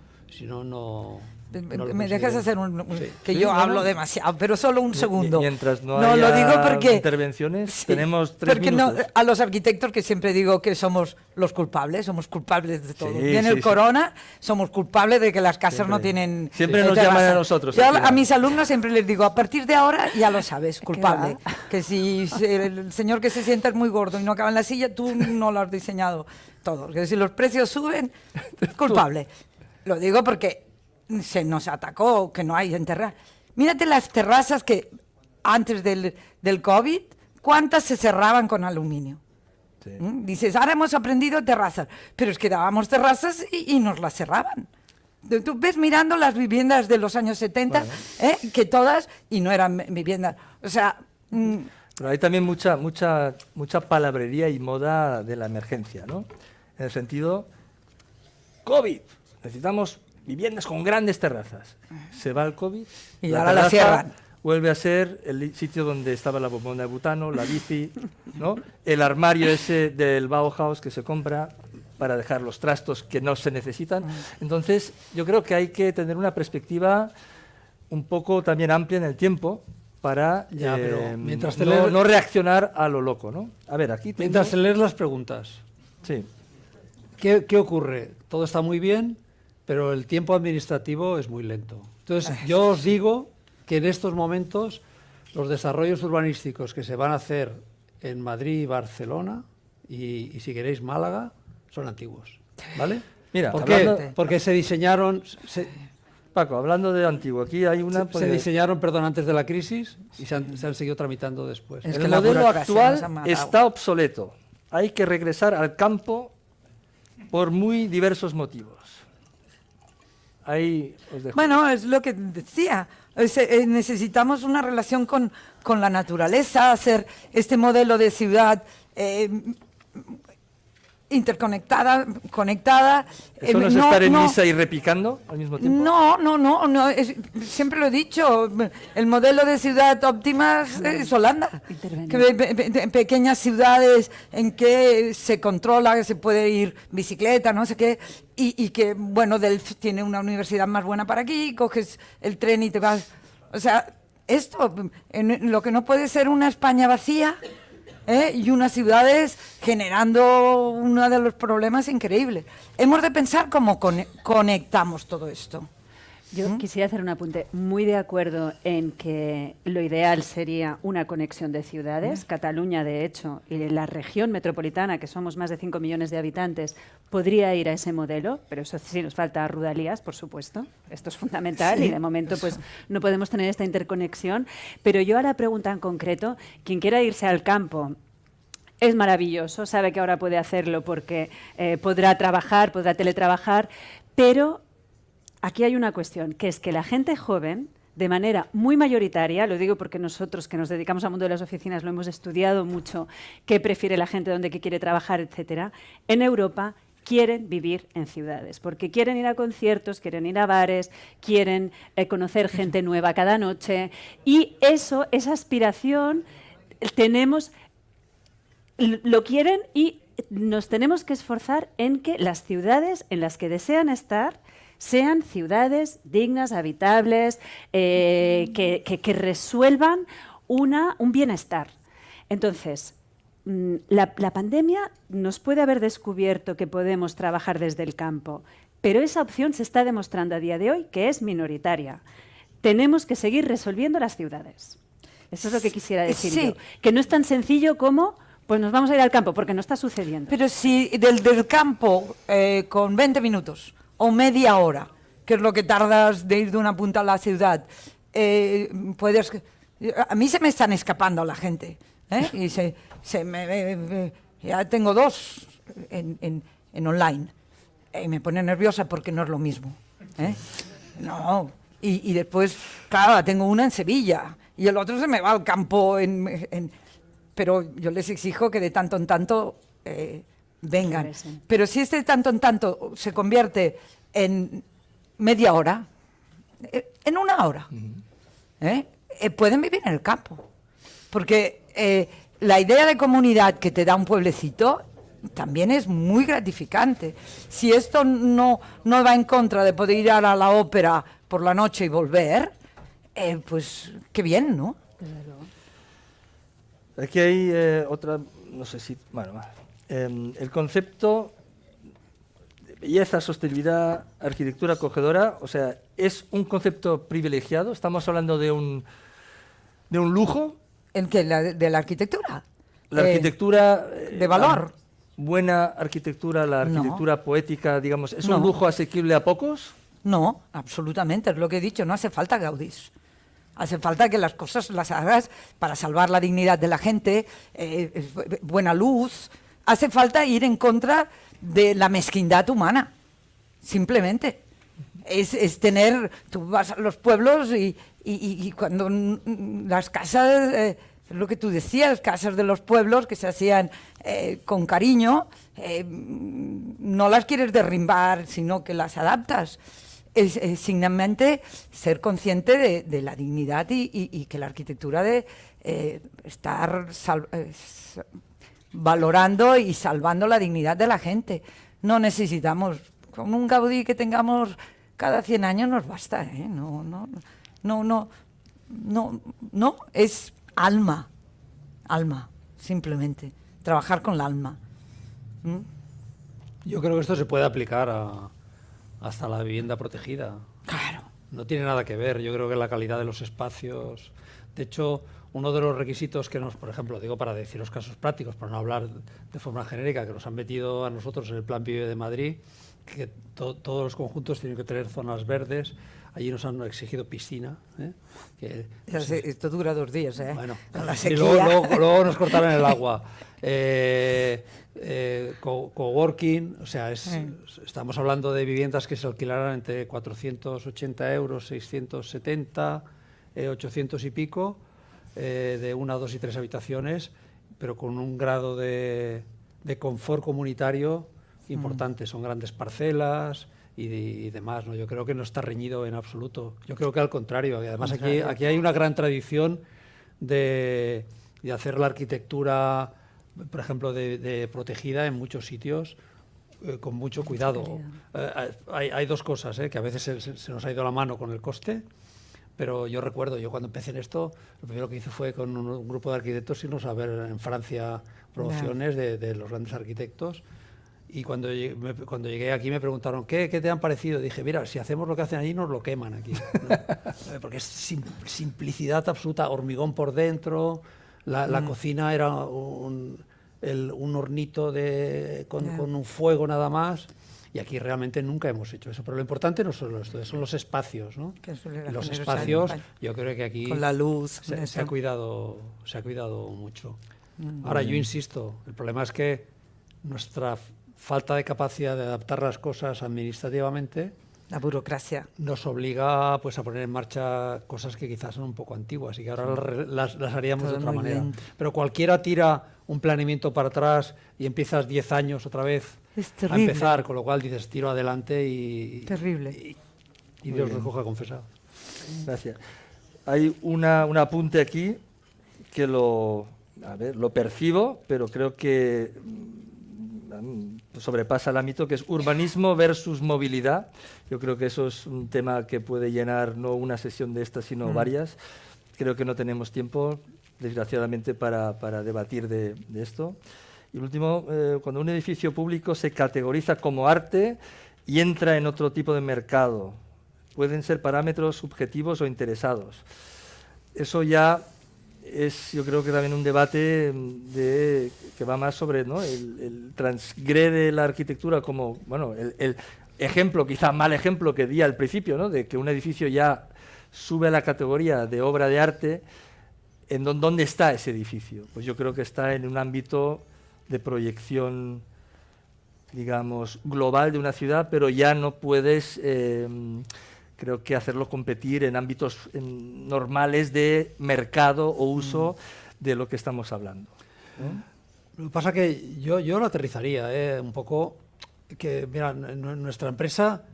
Me dejas hacer Sí. que Sí, yo no, hablo no. demasiado, pero solo un segundo. Mientras no lo haya digo porque intervenciones, sí, tenemos 3 porque minutos. a los arquitectos, que siempre digo que somos los culpables, somos culpables de todo. Sí, Viene sí, el sí. corona, somos culpables de que las casas Siempre. no tienen Siempre nos terraza. llaman a nosotros Yo al final. a mis alumnos siempre les digo, a partir de ahora ya lo sabes, culpable. Que si el señor que se sienta es muy gordo y no acaba en la silla, tú no lo has diseñado todo. Que si los precios suben, culpable. Lo digo porque se nos atacó que no hay en terraza. Mírate las terrazas que antes del COVID, ¿cuántas se cerraban con aluminio? Sí. Dices, ahora hemos aprendido terrazas, pero es que dábamos terrazas y nos las cerraban. Tú ves mirando las viviendas de los años 70, que todas, y no eran viviendas. O sea... Pero hay también mucha palabrería y moda de la emergencia, ¿no? En el sentido, COVID, necesitamos viviendas con grandes terrazas. Se va el COVID Y ahora la terraza cierran. vuelve a ser el sitio donde estaba la bombona de butano, la bici, ¿no? El armario ese del Bauhaus que se compra para dejar los trastos que no se necesitan. Entonces, yo creo que hay que tener una perspectiva un poco también amplia en el tiempo para Ya, pero mientras te no reaccionar a lo loco, ¿no? A ver, aquí Mientras te lees las preguntas, Sí. ¿qué ocurre? Todo está muy bien, pero el tiempo administrativo es muy lento. Entonces, yo os digo que en estos momentos los desarrollos urbanísticos que se van a hacer en Madrid y Barcelona, y si queréis Málaga, son antiguos, ¿vale? Mira, ¿Por qué? hablando- Porque se diseñaron... Paco, hablando de antiguo, aquí hay una... Se diseñaron, perdón, antes de la crisis y se han seguido tramitando después. Es El que la modelo burocracia nos ha actual matado. está obsoleto. Hay que regresar al campo por muy diversos motivos. Ahí os dejo. Bueno, es lo que decía. Necesitamos una relación con la naturaleza, hacer este modelo de ciudad interconectada, conectada. ¿Eso no es estar en misa y repicando al mismo tiempo? No, siempre lo he dicho, el modelo de ciudad óptima es Holanda. Intervenir. Que pequeñas ciudades en que se controla, que se puede ir bicicleta, no sé qué, y que, bueno, Delft tiene una universidad más buena para aquí, coges el tren y te vas. O sea, esto, en lo que no puede ser una España vacía, y unas ciudades generando uno de los problemas increíbles. Hemos de pensar cómo conectamos todo esto. Yo quisiera hacer un apunte. Muy de acuerdo en que lo ideal sería una conexión de ciudades. Cataluña, de hecho, y la región metropolitana, que somos más de 5 millones de habitantes, podría ir a ese modelo, pero eso sí nos falta Rodalías, por supuesto. Esto es fundamental y de momento pues no podemos tener esta interconexión. Pero yo a la pregunta en concreto, quien quiera irse al campo, es maravilloso, sabe que ahora puede hacerlo porque podrá trabajar, podrá teletrabajar, pero aquí hay una cuestión, que es que la gente joven, de manera muy mayoritaria, lo digo porque nosotros que nos dedicamos al mundo de las oficinas lo hemos estudiado mucho, qué prefiere la gente, dónde quiere trabajar, etcétera, en Europa quieren vivir en ciudades, porque quieren ir a conciertos, quieren ir a bares, quieren conocer gente nueva cada noche, y eso, esa aspiración, lo quieren y nos tenemos que esforzar en que las ciudades en las que desean estar sean ciudades dignas, habitables, que resuelvan un bienestar. Entonces, la pandemia nos puede haber descubierto que podemos trabajar desde el campo, pero esa opción se está demostrando a día de hoy que es minoritaria. Tenemos que seguir resolviendo las ciudades. Eso es lo que quisiera decir yo. Que no es tan sencillo como, pues nos vamos a ir al campo, porque no está sucediendo. Pero si del campo con 20 minutos o media hora, que es lo que tardas de ir de una punta a la ciudad, puedes... A mí se me están escapando la gente, y ya tengo 2 en online, y me pone nerviosa porque no es lo mismo. No, y después, claro, tengo una en Sevilla, y el otro se me va al campo pero yo les exijo que de tanto en tanto vengan. Regresen. Pero si este tanto en tanto se convierte en media hora, en una hora, pueden vivir en el campo. Porque la idea de comunidad que te da un pueblecito también es muy gratificante. Si esto no va en contra de poder ir a la ópera por la noche y volver, pues qué bien, ¿no? Aquí hay otra, no sé si, bueno, el concepto de belleza, sostenibilidad, arquitectura acogedora, o sea, es un concepto privilegiado. Estamos hablando de un lujo. ¿En qué? ¿De la arquitectura? La arquitectura de valor. Buena arquitectura, la arquitectura poética, digamos, ¿es No. un lujo asequible a pocos? No, absolutamente, es lo que he dicho, no hace falta Gaudís. Hace falta que las cosas las hagas para salvar la dignidad de la gente, buena luz. Hace falta ir en contra de la mezquindad humana, simplemente. Es tener, tú vas a los pueblos y cuando las casas, lo que tú decías, casas de los pueblos que se hacían con cariño, no las quieres derribar, sino que las adaptas. Es simplemente ser consciente de la dignidad y que la arquitectura de estar valorando y salvando la dignidad de la gente. No necesitamos, con un Gaudí que tengamos cada 100 años nos basta, ¿eh? No, es alma, simplemente, trabajar con el alma. Yo creo que esto se puede aplicar hasta la vivienda protegida. Claro. No tiene nada que ver. Yo creo que la calidad de los espacios... De hecho, uno de los requisitos que nos, por ejemplo, digo para decir los casos prácticos, para no hablar de forma genérica, que nos han metido a nosotros en el Plan Pive de Madrid, que todos los conjuntos tienen que tener zonas verdes. Allí nos han exigido piscina. Que, Esto dura 2 días, ¿eh? Bueno, con la y sequía. luego nos cortaron el agua. Coworking, o sea, estamos hablando de viviendas que se alquilarán entre 480 euros, 670, 800 y pico, de 1, 2 y 3 habitaciones, pero con un grado de confort comunitario importante. Son grandes parcelas y demás, ¿no? Yo creo que no está reñido en absoluto. Yo creo que al contrario. Y además aquí hay una gran tradición de hacer la arquitectura, por ejemplo, de protegida en muchos sitios, con mucho cuidado. Hay 2 cosas, que a veces se nos ha ido la mano con el coste, pero yo recuerdo, yo cuando empecé en esto, lo primero que hice fue con un grupo de arquitectos irnos a ver en Francia promociones de los grandes arquitectos. Y cuando llegué aquí me preguntaron, ¿qué te han parecido? Dije, mira, si hacemos lo que hacen allí, nos lo queman aquí, ¿no? Porque es simplicidad absoluta, hormigón por dentro, la cocina era un hornito con un fuego nada más, y aquí realmente nunca hemos hecho eso. Pero lo importante no son esto, son los espacios, ¿no? Los espacios, yo creo que aquí con la luz, se ha cuidado mucho. Ahora, yo insisto, el problema es que nuestra falta de capacidad de adaptar las cosas administrativamente, la burocracia, nos obliga pues a poner en marcha cosas que quizás son un poco antiguas y que ahora las haríamos de otra manera. Pero cualquiera tira un planeamiento para atrás y empiezas 10 años otra vez a empezar, con lo cual dices tiro adelante y terrible. Y Dios nos coja confesado. Gracias. Hay un apunte aquí que lo percibo, pero creo que sobrepasa el ámbito, que es urbanismo versus movilidad. Yo creo que eso es un tema que puede llenar no una sesión de estas, sino varias. Creo que no tenemos tiempo, desgraciadamente, para debatir de esto. Y el último, cuando un edificio público se categoriza como arte y entra en otro tipo de mercado, pueden ser parámetros subjetivos o interesados. Eso ya es, yo creo que también un debate que va más sobre, ¿no?, el transgrede la arquitectura como, bueno, el ejemplo, quizá mal ejemplo que di al principio, ¿no?, de que un edificio ya sube a la categoría de obra de arte. ¿Dónde está ese edificio? Pues yo creo que está en un ámbito de proyección, digamos, global de una ciudad, pero ya no puedes, creo que hacerlo competir en ámbitos normales de mercado o uso de lo que estamos hablando, ¿no? Lo que pasa es que yo lo aterrizaría un poco, que mira, en nuestra empresa,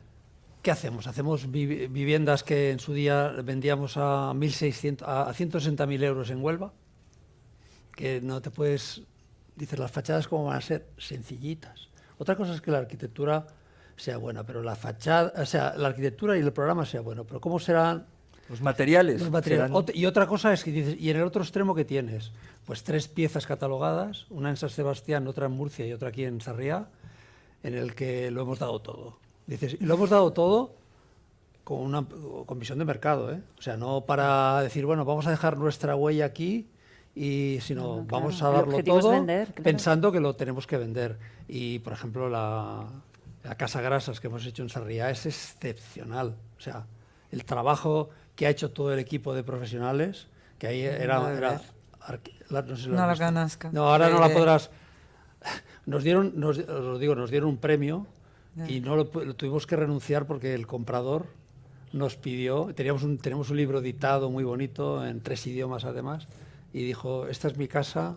¿qué hacemos? Hacemos viviendas que en su día vendíamos a 160.000 euros en Huelva, que no te puedes, dices, las fachadas cómo van a ser sencillitas. Otra cosa es que la arquitectura sea buena, pero la fachada, o sea, la arquitectura y el programa sea bueno, pero ¿cómo serán los materiales? Y otra cosa es que dices, ¿y en el otro extremo qué tienes? Pues 3 piezas catalogadas, una en San Sebastián, otra en Murcia y otra aquí en Sarriá, en el que lo hemos dado todo. Dices, y lo hemos dado todo con visión de mercado, ¿eh? O sea, no para decir, bueno, vamos a dejar nuestra huella aquí, sino vamos a darlo todo vender, claro, pensando que lo tenemos que vender. Y, por ejemplo, la Casa Grasas que hemos hecho en Sarriá es excepcional. O sea, el trabajo que ha hecho todo el equipo de profesionales, que ahí no sé si no la conozco. No, ahora no la podrás. Nos dieron un premio y no lo tuvimos que renunciar porque el comprador nos pidió, tenemos un libro editado muy bonito en 3 idiomas además, y dijo, esta es mi casa,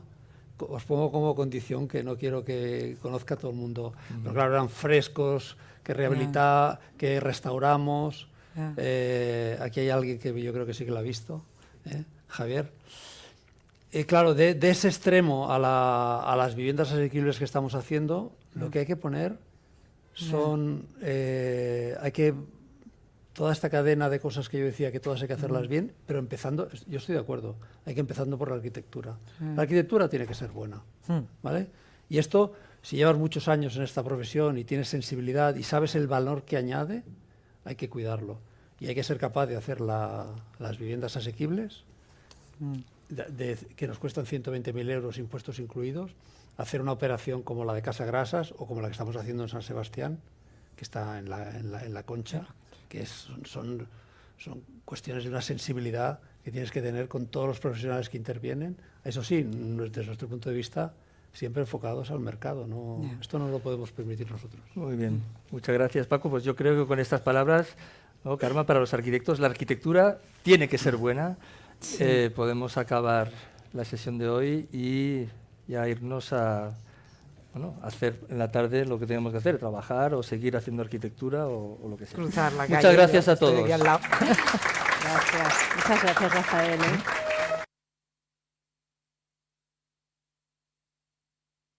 os pongo como condición que no quiero que conozca todo el mundo. Pero claro, eran frescos que que restauramos. Aquí hay alguien que yo creo que sí que lo ha visto, Javier. Claro, de ese extremo a las viviendas asequibles que estamos haciendo, lo que hay que poner son, toda esta cadena de cosas que yo decía que todas hay que hacerlas bien, pero empezando, yo estoy de acuerdo, hay que empezando por la arquitectura. La arquitectura tiene que ser buena, ¿vale? Y esto, si llevas muchos años en esta profesión y tienes sensibilidad y sabes el valor que añade, hay que cuidarlo. Y hay que ser capaz de hacer las viviendas asequibles que nos cuestan 120.000 euros, impuestos incluidos, hacer una operación como la de Casa Grasas o como la que estamos haciendo en San Sebastián, que está en la Concha, que son cuestiones de una sensibilidad que tienes que tener con todos los profesionales que intervienen. Eso sí, desde nuestro punto de vista, siempre enfocados al mercado. Esto no lo podemos permitir nosotros. Muy bien, muchas gracias, Paco. Pues yo creo que con estas palabras, ¿no, Carmen? Para los arquitectos, la arquitectura tiene que ser buena. Sí. Podemos acabar la sesión de hoy y ya irnos a hacer en la tarde lo que tenemos que hacer, trabajar o seguir haciendo arquitectura o lo que sea. Cruzar la calle. Muchas gracias a todos. Gracias. Muchas gracias, Rafael.